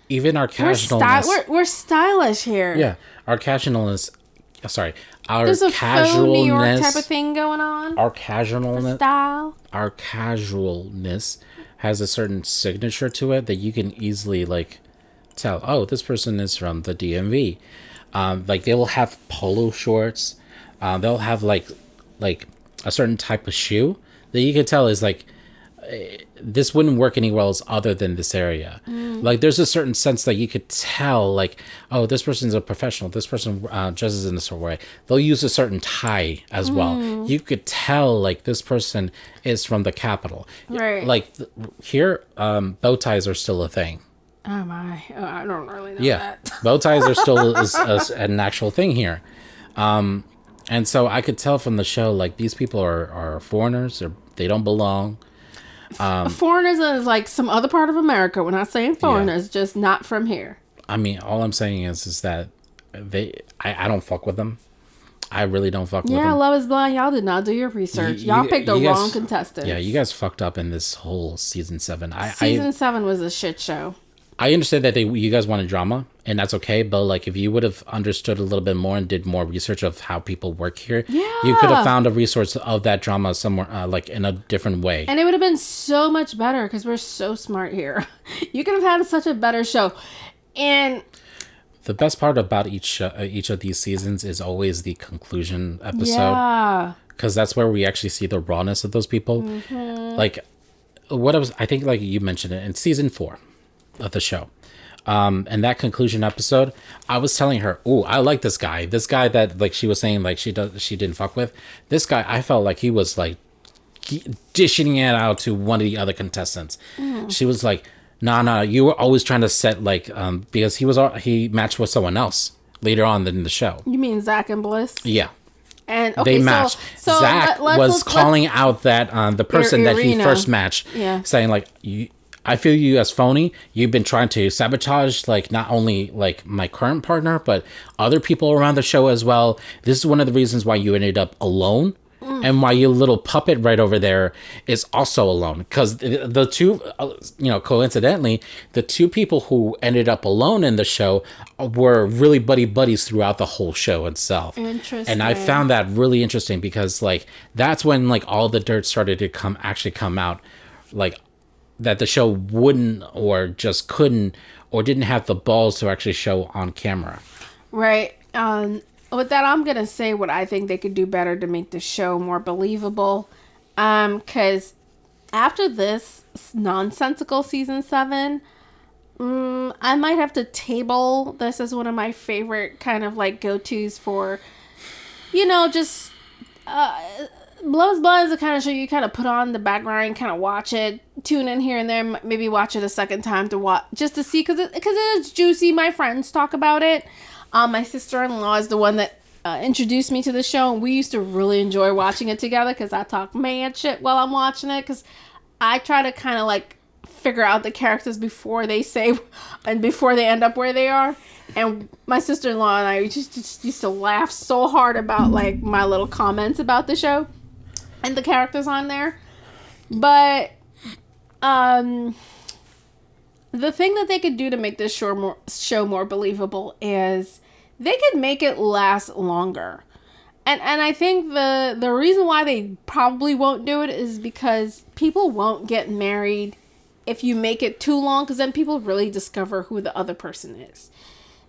Speaker 2: Even our casualness.
Speaker 1: We're stylish here.
Speaker 2: Yeah. Our casualness... Sorry.
Speaker 1: There's a faux New York type of thing going on.
Speaker 2: Our casualness...
Speaker 1: Style.
Speaker 2: Our casualness has a certain signature to it that you can easily, like... tell, oh, this person is from the DMV. Like, they will have polo shorts. They'll have like a certain type of shoe that you can tell is like this wouldn't work anywhere else other than this area. Like, there's a certain sense that you could tell, like, oh, this person's a professional. This person dresses in a certain way. They'll use a certain tie as well. You could tell, like, this person is from the capital.
Speaker 1: Right.
Speaker 2: Like, here, bow ties are still a thing.
Speaker 1: Oh, my. Oh, I don't really know that.
Speaker 2: Bow ties are still an actual thing here. And so I could tell from the show, like, these people are foreigners. They don't belong.
Speaker 1: Foreigners is like some other part of America. We're not saying foreigners, just not from here.
Speaker 2: I mean, all I'm saying is that I don't fuck with them. I really don't fuck with them.
Speaker 1: Yeah, Love is Blind. Y'all did not do your research. Y'all picked the wrong contestants.
Speaker 2: Yeah, you guys fucked up in this whole season 7.
Speaker 1: Season 7 was a shit show.
Speaker 2: I understand that you guys wanted drama, and that's okay. But like, if you would have understood a little bit more and did more research of how people work here, you could have found a resource of that drama somewhere, like in a different way.
Speaker 1: And it would have been so much better because we're so smart here. You could have had such a better show. And
Speaker 2: the best part about each of these seasons is always the conclusion episode.
Speaker 1: Yeah.
Speaker 2: Because that's where we actually see the rawness of those people. Like, I think like you mentioned it in season 4 of the show. And that conclusion episode, I was telling her, "Ooh, I like this guy. This guy that like she was saying like she didn't fuck with. This guy, I felt like he was like dishing it out to one of the other contestants. She was like, "Nah, you were always trying to set like because he matched with someone else later on in the show."
Speaker 1: You mean Zach and Bliss?
Speaker 2: Yeah.
Speaker 1: And okay,
Speaker 2: they matched.
Speaker 1: So
Speaker 2: Zach was calling out that the person that he first matched, saying like, I feel you as phony. You've been trying to sabotage, like, not only, like, my current partner, but other people around the show as well. This is one of the reasons why you ended up alone. And why your little puppet right over there is also alone. Because the two, coincidentally, the two people who ended up alone in the show were really buddies throughout the whole show itself.
Speaker 1: Interesting.
Speaker 2: And I found that really interesting because, like, that's when, like, all the dirt started to come out. Like, that the show wouldn't or just couldn't or didn't have the balls to actually show on camera.
Speaker 1: Right. With that, I'm going to say what I think they could do better to make the show more believable. Because after this nonsensical season 7, I might have to table this as one of my favorite kind of like go-tos for, just... Love is Blind is the kind of show you kind of put on the background and kind of watch it, tune in here and there, maybe watch it a second time to watch, just to see, because it is juicy. My friends talk about it. My sister-in-law is the one that introduced me to the show, and we used to really enjoy watching it together because I talk mad shit while I'm watching it, because I try to kind of like figure out the characters before they say and before they end up where they are. And my sister-in-law and I just used to laugh so hard about like my little comments about the show and the characters on there. But the thing that they could do to make this show more believable is they could make it last longer. And I think the reason why they probably won't do it is because people won't get married if you make it too long, because then people really discover who the other person is.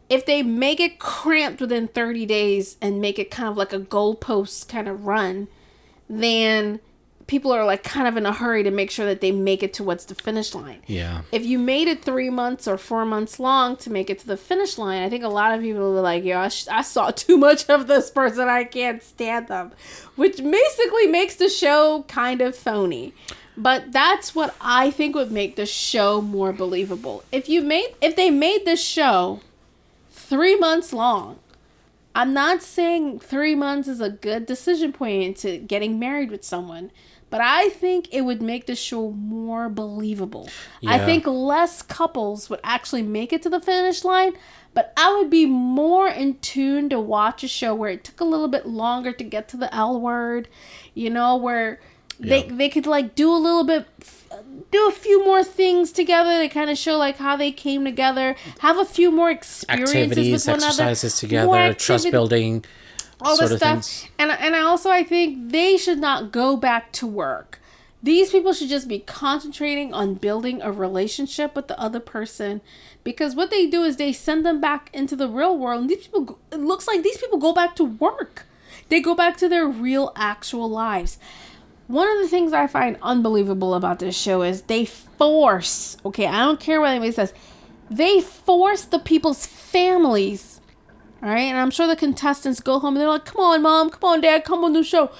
Speaker 1: If they make it cramped within 30 days and make it kind of like a goalpost kind of run, then people are like kind of in a hurry to make sure that they make it to what's the finish line.
Speaker 2: Yeah.
Speaker 1: If you made it 3 months or 4 months long to make it to the finish line, I think a lot of people are like, I saw too much of this person. I can't stand them. Which basically makes the show kind of phony. But that's what I think would make the show more believable. If they made this show 3 months long, I'm not saying 3 months is a good decision point into getting married with someone, but I think it would make the show more believable. Yeah. I think less couples would actually make it to the finish line, but I would be more in tune to watch a show where it took a little bit longer to get to the L word, where they could like do a few more things together to kind of show like how they came together, have a few more experiences
Speaker 2: activities,
Speaker 1: with one
Speaker 2: exercises
Speaker 1: another,
Speaker 2: together, trust building,
Speaker 1: all
Speaker 2: sort
Speaker 1: this
Speaker 2: of
Speaker 1: stuff.
Speaker 2: Things.
Speaker 1: And I think they should not go back to work. These people should just be concentrating on building a relationship with the other person, because what they do is they send them back into the real world, and it looks like these people go back to work. They go back to their real actual lives. One of the things I find unbelievable about this show is they force, okay, I don't care what anybody says, they force the people's families, all right? And I'm sure the contestants go home and they're like, come on, Mom, come on, Dad, come on the show.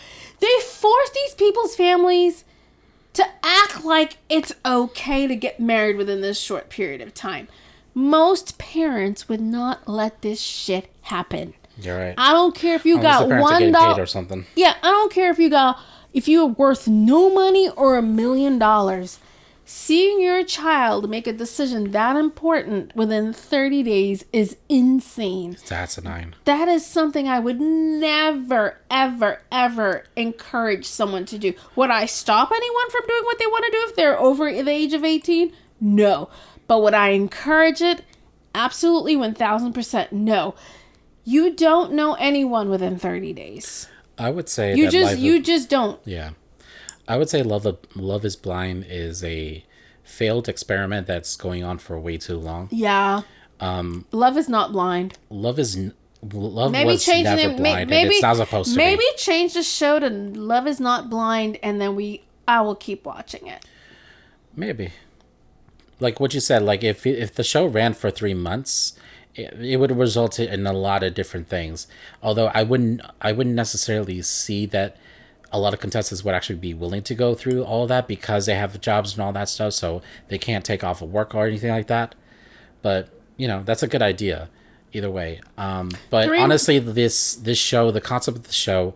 Speaker 1: They force these people's families to act like it's okay to get married within this short period of time. Most parents would not let this shit happen.
Speaker 2: You're right.
Speaker 1: I don't care if you
Speaker 2: Unless
Speaker 1: got
Speaker 2: the parents are getting
Speaker 1: $1
Speaker 2: paid or something.
Speaker 1: Yeah, I don't care if you're worth no money or $1 million. Seeing your child make a decision that important within 30 days is insane.
Speaker 2: It's asinine.
Speaker 1: That is something I would never, ever, ever encourage someone to do. Would I stop anyone from doing what they want to do if they're over the age of 18? No. But would I encourage it? Absolutely 1000% no. You don't know anyone within 30 days.
Speaker 2: I would say
Speaker 1: you just don't.
Speaker 2: Yeah. I would say Love is Blind is a failed experiment that's going on for way too long.
Speaker 1: Yeah. Love is not blind.
Speaker 2: Love maybe was
Speaker 1: change
Speaker 2: never
Speaker 1: the name,
Speaker 2: blind.
Speaker 1: maybe
Speaker 2: It's not supposed to
Speaker 1: maybe
Speaker 2: be.
Speaker 1: change the show to Love is Not Blind, and then I will keep watching it.
Speaker 2: Maybe. Like what you said, like if the show ran for 3 months, it would result in a lot of different things. Although I wouldn't necessarily see that a lot of contestants would actually be willing to go through all that because they have jobs and all that stuff, so they can't take off of work or anything like that. But that's a good idea either way. But honestly, this show, the concept of the show,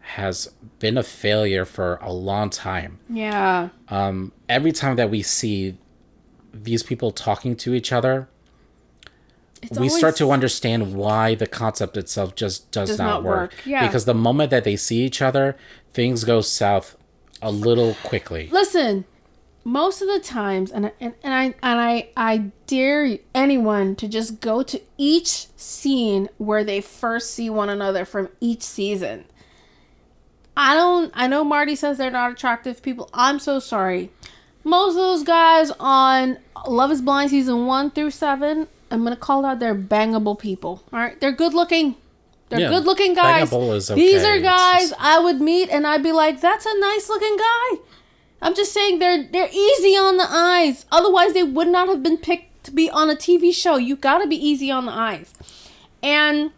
Speaker 2: has been a failure for a long time.
Speaker 1: Yeah.
Speaker 2: Every time that we see these people talking to each other, we start to understand why the concept itself just does not work.
Speaker 1: Yeah.
Speaker 2: Because the moment that they see each other, things go south a little quickly.
Speaker 1: Listen, most of the times, and I dare anyone to just go to each scene where they first see one another from each season. I know Marty says they're not attractive people. I'm so sorry. Most of those guys on Love is Blind season 1 through 7, I'm going to call out they're bangable people. All right? They're good looking. They're good looking guys.
Speaker 2: Bangable is okay.
Speaker 1: These are guys I would meet and I'd be like, that's a nice looking guy. I'm just saying they're easy on the eyes. Otherwise, they would not have been picked to be on a TV show. You got to be easy on the eyes. And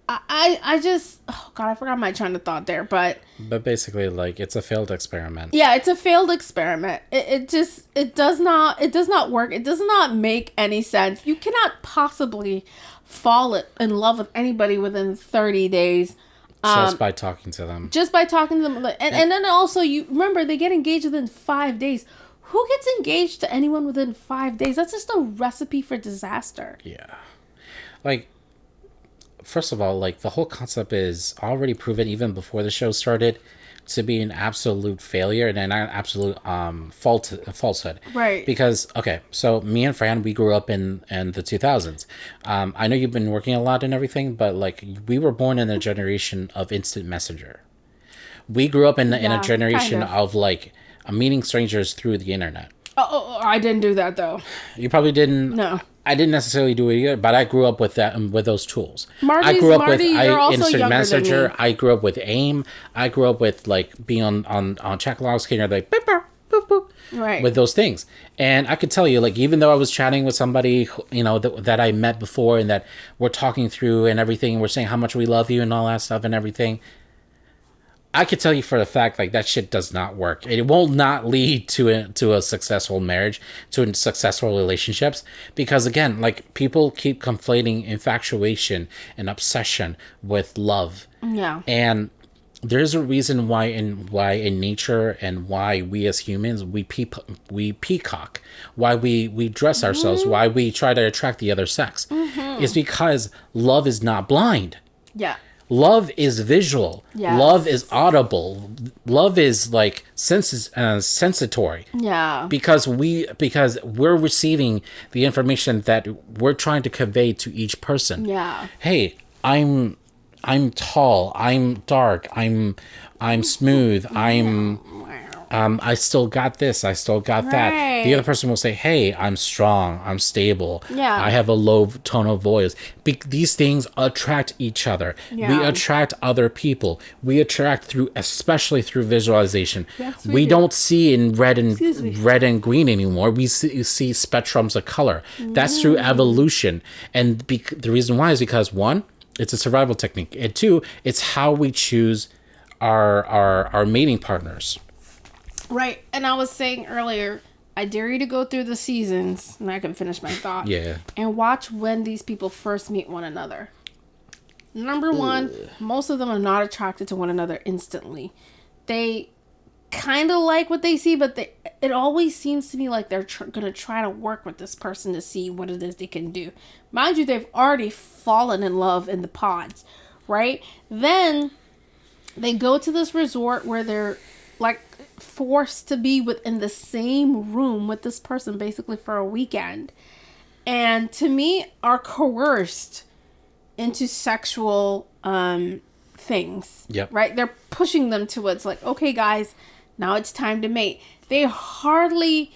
Speaker 1: I just, oh God, I forgot my train of thought there, but
Speaker 2: basically, like, it's a failed experiment.
Speaker 1: Yeah, it's a failed experiment. It does not work. It does not make any sense. You cannot possibly fall in love with anybody within 30 days.
Speaker 2: Just by talking to them.
Speaker 1: And then also, you remember, they get engaged within 5 days. Who gets engaged to anyone within 5 days? That's just a recipe for disaster.
Speaker 2: Yeah. Like, first of all, like, the whole concept is already proven even before the show started to be an absolute failure and an absolute falsehood.
Speaker 1: Right.
Speaker 2: Because, okay, so me and Fran, we grew up in the 2000s. I know you've been working a lot and everything, but, like, we were born in a generation of instant messenger. We grew up in a generation of like, meeting strangers through the internet.
Speaker 1: Oh, I didn't do that, though.
Speaker 2: You probably didn't.
Speaker 1: No.
Speaker 2: I didn't necessarily do it either, but I grew up with that with those tools.
Speaker 1: I grew up with Instant Messenger.
Speaker 2: I grew up with AIM. I grew up with, like, being on chat logs, kind of like boop, boop, boop, boop,
Speaker 1: right,
Speaker 2: with those things. And I could tell you, like, even though I was chatting with somebody, that I met before and that we're talking through and everything, we're saying how much we love you and all that stuff and everything, I could tell you for the fact, like, that shit does not work. It will not lead to a successful marriage, to successful relationships, because, again, like, people keep conflating infatuation and obsession with love.
Speaker 1: Yeah.
Speaker 2: And there's a reason why in nature and why we as humans, we peacock, why we dress ourselves, why we try to attract the other sex, is because love is not blind.
Speaker 1: Yeah.
Speaker 2: Love is visual.
Speaker 1: Yes.
Speaker 2: Love is audible. Love is, like, sensatory.
Speaker 1: Yeah.
Speaker 2: Because we're receiving the information that we're trying to convey to each person.
Speaker 1: Yeah.
Speaker 2: Hey, I'm tall. I'm dark. I'm smooth. I'm I still got this, I still got that.
Speaker 1: Right.
Speaker 2: The other person will say, hey, I'm strong, I'm stable,
Speaker 1: Yeah.
Speaker 2: I have a low tone of voice. These things attract each other.
Speaker 1: Yeah.
Speaker 2: We attract other people. We attract especially through visualization.
Speaker 1: Yes,
Speaker 2: we
Speaker 1: do.
Speaker 2: don't see in red
Speaker 1: Excuse me.
Speaker 2: and green anymore. We see spectrums of color. That's through evolution. And the reason why is because, one, it's a survival technique, and two, it's how we choose our mating partners.
Speaker 1: Right. And I was saying earlier, I dare you to go through the seasons, and I can finish my thought.
Speaker 2: Yeah.
Speaker 1: And watch when these people first meet one another. Number one, most of them are not attracted to one another instantly. They kind of like what they see, but it always seems to me like they're going to try to work with this person to see what it is they can do. Mind you, they've already fallen in love in the pods, right? Then they go to this resort where they're like forced to be within the same room with this person basically for a weekend, and to me are coerced into sexual things.
Speaker 2: Yep.
Speaker 1: Right? They're pushing them to it's like, okay guys, now it's time to mate. They hardly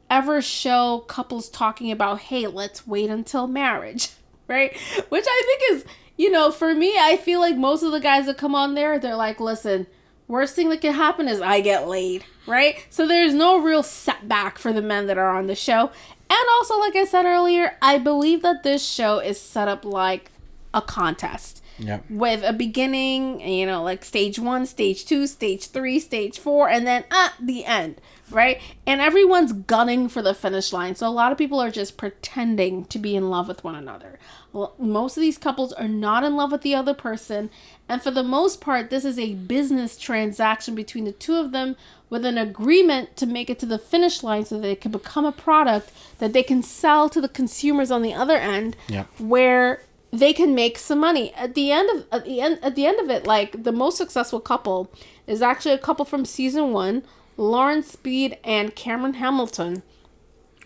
Speaker 1: ever show couples talking about, hey, let's wait until marriage. Right? Which I think is, for me, I feel like most of the guys that come on there, they're like, listen, worst thing that can happen is I get laid, right? So there's no real setback for the men that are on the show. And also, like I said earlier, I believe that this show is set up like a contest.
Speaker 2: Yep.
Speaker 1: With a beginning, like stage 1, stage 2, stage 3, stage 4, and then the end, right? And everyone's gunning for the finish line. So a lot of people are just pretending to be in love with one another. Well, most of these couples are not in love with the other person. And for the most part, this is a business transaction between the two of them with an agreement to make it to the finish line so that it can become a product that they can sell to the consumers on the other end.
Speaker 2: Yep.
Speaker 1: Where they can make some money. At the end of it, like the most successful couple is actually a couple from season 1, Lauren Speed and Cameron Hamilton,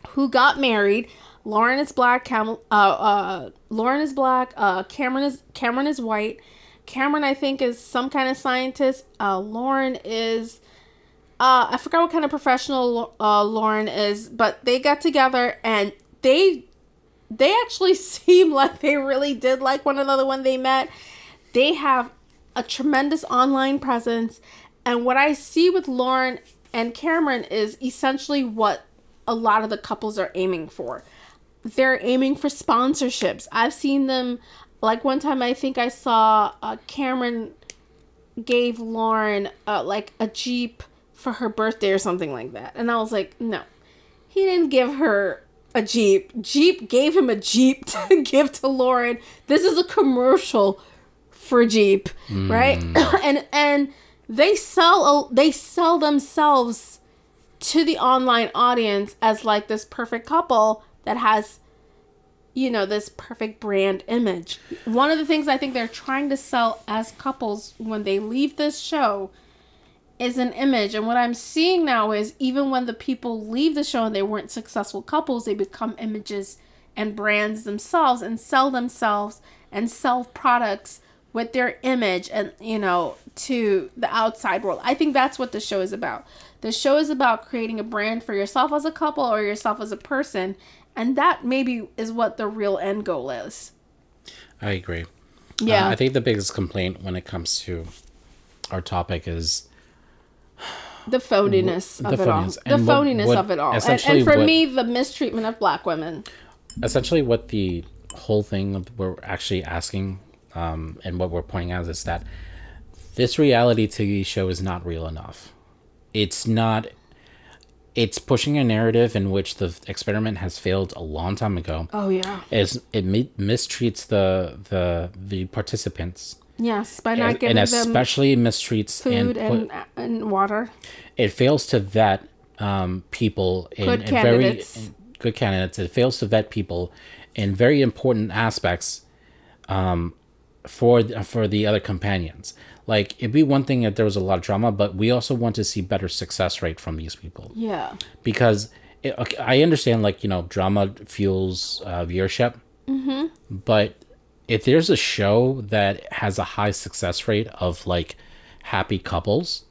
Speaker 1: who got married. Lauren is black. Lauren is black. Cameron is white. Cameron, I think, is some kind of scientist. Lauren is, I forgot what kind of professional Lauren is, but they got together and they actually seem like they really did like one another when they met. They have a tremendous online presence. And what I see with Lauren and Cameron is essentially what a lot of the couples are aiming for. They're aiming for sponsorships. I've seen them, like one time I think I saw Cameron gave Lauren like a Jeep for her birthday or something like that. And I was like, no, he didn't give her a Jeep. Jeep gave him a Jeep to give to Lauren. This is a commercial for Jeep, right? and they sell themselves to the online audience as like this perfect couple that has, this perfect brand image. One of the things I think they're trying to sell as couples when they leave this show is an image. And what I'm seeing now is even when the people leave the show and they weren't successful couples, they become images and brands themselves and sell products with their image and, to the outside world. I think that's what the show is about. The show is about creating a brand for yourself as a couple or yourself as a person. And that maybe is what the real end goal is.
Speaker 2: I agree.
Speaker 1: Yeah.
Speaker 2: I think the biggest complaint when it comes to our topic is
Speaker 1: the phoniness of it all. The
Speaker 2: And
Speaker 1: phoniness
Speaker 2: what
Speaker 1: of it all.
Speaker 2: essentially
Speaker 1: And for
Speaker 2: what-
Speaker 1: me, the mistreatment of black women.
Speaker 2: Essentially what the whole thing we're actually asking and what we're pointing out is that this reality TV show is not real enough. It's pushing a narrative in which the experiment has failed a long time ago.
Speaker 1: Oh, yeah.
Speaker 2: It mistreats the participants.
Speaker 1: Yes, by not giving
Speaker 2: and
Speaker 1: them
Speaker 2: especially mistreats
Speaker 1: food and water.
Speaker 2: It fails to vet people
Speaker 1: Good candidates.
Speaker 2: Good candidates. It fails to vet people in very important aspects for the other companions. Like, it'd be one thing if there was a lot of drama, but we also want to see better success rate from these people.
Speaker 1: Yeah.
Speaker 2: Because I understand, like, drama fuels viewership. Mm-hmm. But if there's a show that has a high success rate of, like, happy couples,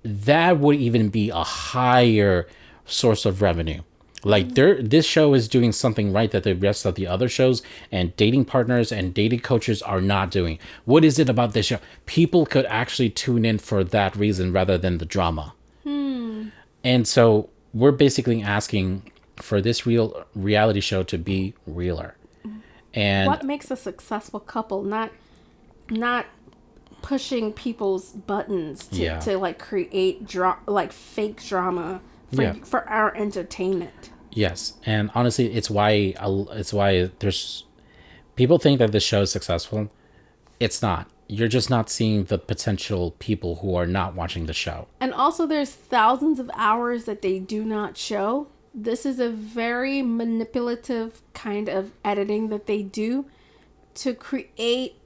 Speaker 2: that would even be a higher source of revenue. Like this show is doing something right that the rest of the other shows and dating partners and dating coaches are not doing. What is it about this show? People could actually tune in for that reason rather than the drama. And so we're basically asking for this real reality show to be realer. And
Speaker 1: what makes a successful couple? Not pushing people's buttons to like create like fake drama for our entertainment.
Speaker 2: Yes, and honestly, it's why there's people think that this show is successful. It's not. You're just not seeing the potential people who are not watching the show.
Speaker 1: And also, there's thousands of hours that they do not show. This is a very manipulative kind of editing that they do to create.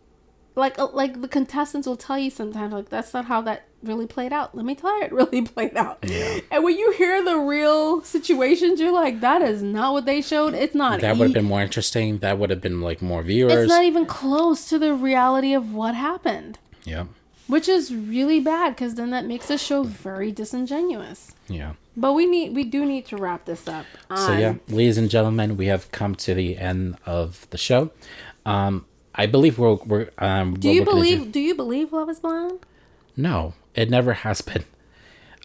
Speaker 1: Like the contestants will tell you sometimes, like, that's not how that really played out. Let me tell you, it really played out. Yeah. And when you hear the real situations, you're like, that is not what they showed. It's not.
Speaker 2: That would have been more interesting. That would have been, like, more viewers.
Speaker 1: It's not even close to the reality of what happened.
Speaker 2: Yeah.
Speaker 1: Which is really bad, because then that makes the show very disingenuous.
Speaker 2: Yeah.
Speaker 1: But we do need to wrap this up.
Speaker 2: So, yeah, ladies and gentlemen, we have come to the end of the show. I believe we're
Speaker 1: do you believe Love is Blind?
Speaker 2: No, it never has been.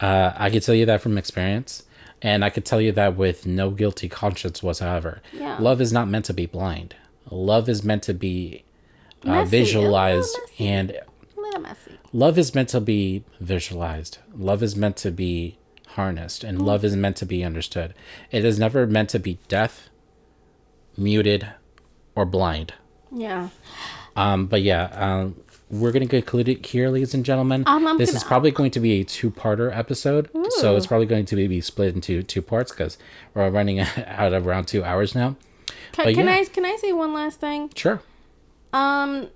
Speaker 2: I can tell you that from experience, and I could tell you that with no guilty conscience whatsoever.
Speaker 1: Yeah.
Speaker 2: Love is not meant to be blind. Love is meant to be visualized, and
Speaker 1: a little messy.
Speaker 2: Love is meant to be visualized. Love is meant to be harnessed, and love is meant to be understood. It is never meant to be deaf, muted, or blind.
Speaker 1: Yeah.
Speaker 2: But yeah, we're going to conclude it here, ladies and gentlemen. This is probably going to be a two-parter episode. Ooh. So it's probably going to be split into two parts because we're running out of around 2 hours now.
Speaker 1: Can I say one last thing?
Speaker 2: Sure.
Speaker 1: I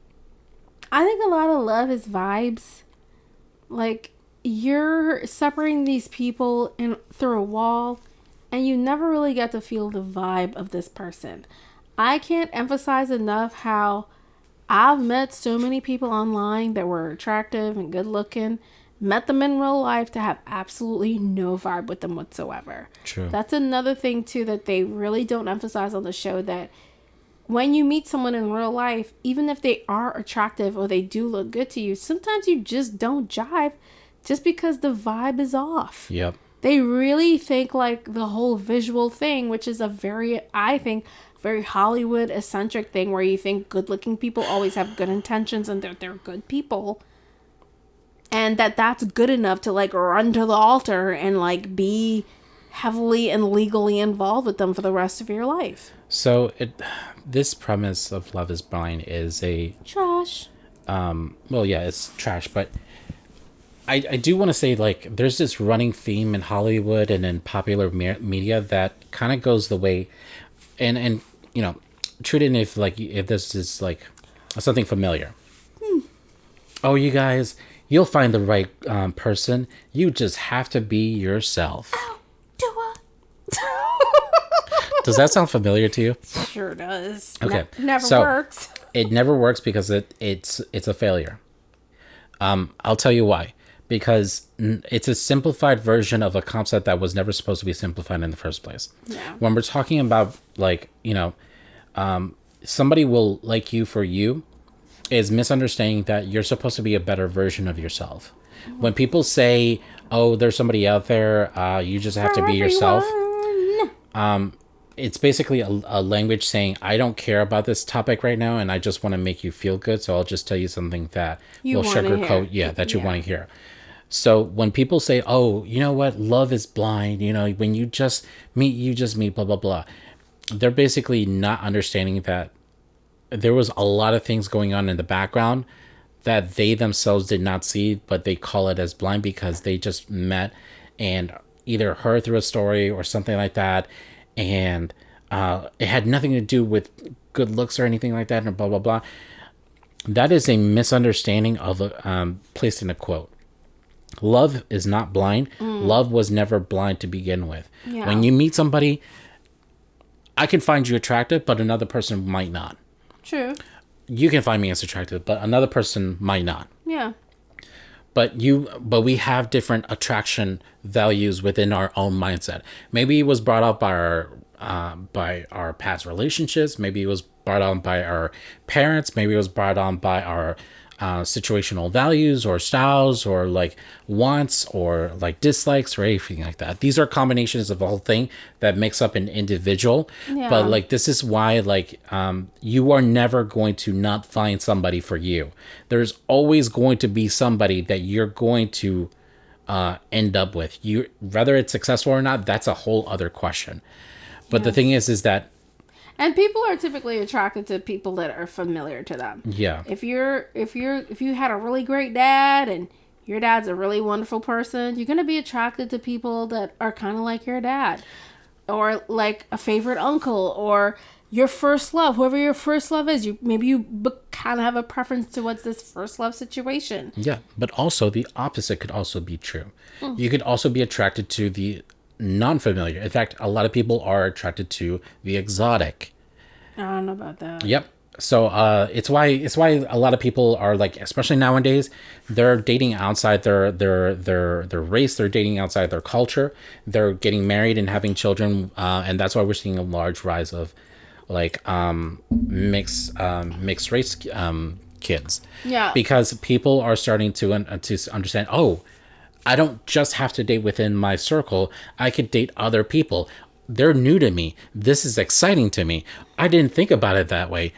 Speaker 1: think a lot of love is vibes. Like, you're separating these people through a wall, and you never really get to feel the vibe of this person. I can't emphasize enough how I've met so many people online that were attractive and good looking, met them in real life to have absolutely no vibe with them whatsoever.
Speaker 2: True.
Speaker 1: That's another thing too that they really don't emphasize on the show, that when you meet someone in real life, even if they are attractive or they do look good to you, sometimes you just don't jive just because the vibe is off.
Speaker 2: Yep.
Speaker 1: They really think like the whole visual thing, which is I think, very Hollywood eccentric thing where you think good looking people always have good intentions and they're good people, and that's good enough to like run to the altar and like be heavily and legally involved with them for the rest of your life.
Speaker 2: So this premise of Love is Blind is a
Speaker 1: trash.
Speaker 2: Well, yeah, it's trash, but I do want to say, like, there's this running theme in Hollywood and in popular media that kind of goes the way, and you know, treat it if this is like something familiar. Oh, you guys, you'll find the right person. You just have to be yourself.
Speaker 1: Oh, do it.
Speaker 2: Does that sound familiar to you?
Speaker 1: Sure does.
Speaker 2: Okay,
Speaker 1: never works.
Speaker 2: It never works because it's a failure. I'll tell you why. Because it's a simplified version of a concept that was never supposed to be simplified in the first place.
Speaker 1: Yeah.
Speaker 2: When we're talking about, like, you know, somebody will like you for you is misunderstanding that you're supposed to be a better version of yourself. When people say, oh, there's somebody out there, you just have to be yourself. It's basically a language saying, I don't care about this topic right now, and I just want to make you feel good, so I'll just tell you something that will sugarcoat, that you want to hear. So when people say, oh, you know what, love is blind, you know, when you just meet, blah, blah, blah, they're basically not understanding that there was a lot of things going on in the background that they themselves did not see, but they call it as blind because they just met and either heard through a story or something like that, and it had nothing to do with good looks or anything like that, and blah, blah, blah. That is a misunderstanding of placed in a quote. Love is not blind. Love was never blind to begin with. Yeah. When you meet somebody, I can find you attractive, but another person might not.
Speaker 1: True.
Speaker 2: You can find me as attractive, but another person might not.
Speaker 1: Yeah.
Speaker 2: but we have different attraction values within our own mindset. Maybe it was brought up by our past relationships. Maybe it was brought on by our parents. Maybe it was brought on by our situational values or styles or like wants or like dislikes or anything like that. These are combinations of the whole thing that makes up an individual.
Speaker 1: Yeah.
Speaker 2: But like this is why like you are never going to not find somebody for you. There's always going to be somebody that you're going to end up with. You, whether it's successful or not, that's a whole other question. But the thing is that,
Speaker 1: and people are typically attracted to people that are familiar to them.
Speaker 2: yeah,
Speaker 1: If you had a really great dad and your dad's a really wonderful person, you're gonna be attracted to people that are kind of like your dad, or like a favorite uncle, or your first love, whoever your first love is. You kind of have a preference towards this first love situation.
Speaker 2: yeah. But also the opposite could also be true. You could also be attracted to the non-familiar. In fact, a lot of people are attracted to the exotic.
Speaker 1: I don't know about that.
Speaker 2: Yep. So it's why a lot of people are like, especially nowadays, they're dating outside their race. They're dating outside their culture. They're getting married and having children, and that's why we're seeing a large rise of like mixed race kids.
Speaker 1: Yeah.
Speaker 2: Because people are starting to understand. Oh, I don't just have to date within my circle. I could date other people. They're new to me. This is exciting to me. I didn't think about it that way.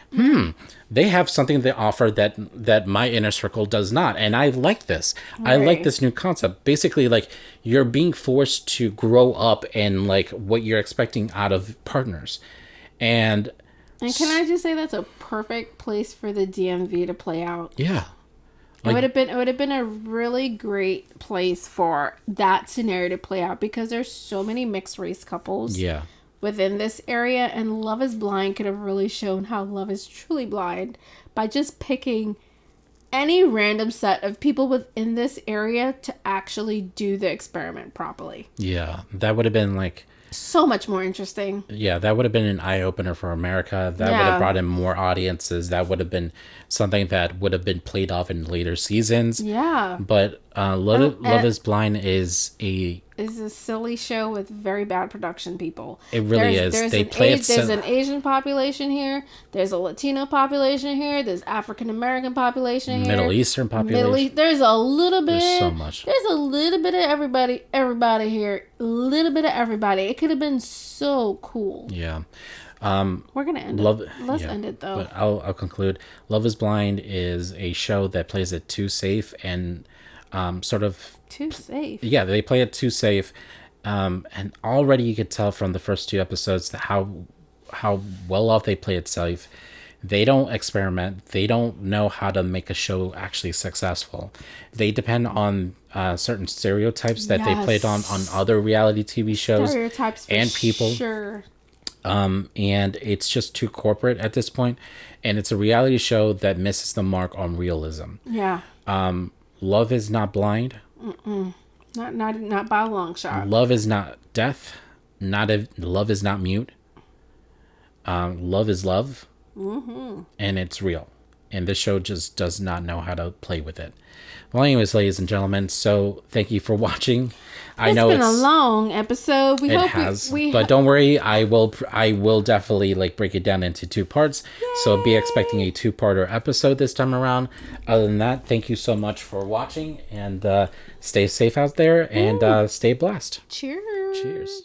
Speaker 2: They have something to offer that my inner circle does not. And I like this. Right. I like this new concept. Basically, like, you're being forced to grow up and like what you're expecting out of partners. And
Speaker 1: can I just say that's a perfect place for the DMV to play out?
Speaker 2: Yeah.
Speaker 1: Like, it would have been a really great place for that scenario to play out, because there's so many mixed race couples within this area, and Love is Blind could have really shown how love is truly blind by just picking any random set of people within this area to actually do the experiment properly.
Speaker 2: Yeah, that would have been like
Speaker 1: so much more interesting.
Speaker 2: Yeah, that would have been an eye-opener for America. That would have brought in more audiences. That would have been something that would have been played off in later seasons.
Speaker 1: Yeah.
Speaker 2: But Love is Blind is a
Speaker 1: silly show with very bad production people.
Speaker 2: It really is.
Speaker 1: There's an Asian population here. There's a Latino population here. There's African American population here.
Speaker 2: Middle Eastern population.
Speaker 1: There's a little bit.
Speaker 2: There's so much.
Speaker 1: There's a little bit of everybody here. A little bit of everybody. It could have been so cool.
Speaker 2: Yeah.
Speaker 1: We're gonna end it. Let's end it though.
Speaker 2: But I'll conclude. Love is Blind is a show that plays it too safe and sort of
Speaker 1: too safe.
Speaker 2: Yeah, they play it too safe, and already you could tell from the first 2 episodes that how well off they play it safe. They don't experiment. They don't know how to make a show actually successful. They depend on certain stereotypes that they played on other reality TV shows and people.
Speaker 1: Sure.
Speaker 2: And it's just too corporate at this point, and it's a reality show that misses the mark on realism.
Speaker 1: Yeah.
Speaker 2: Love is not blind.
Speaker 1: Not by a long shot.
Speaker 2: Love is not deaf. Love is not mute. Love is love. Mm-hmm. And it's real. And this show just does not know how to play with it. Well, anyways, ladies and gentlemen, so thank you for watching. I know
Speaker 1: it's been a long episode.
Speaker 2: But don't worry, I will definitely like break it down into 2 parts. Yay! So be expecting a 2-parter episode this time around. Other than that, thank you so much for watching, and stay safe out there and stay blessed.
Speaker 1: Cheers.
Speaker 2: Cheers.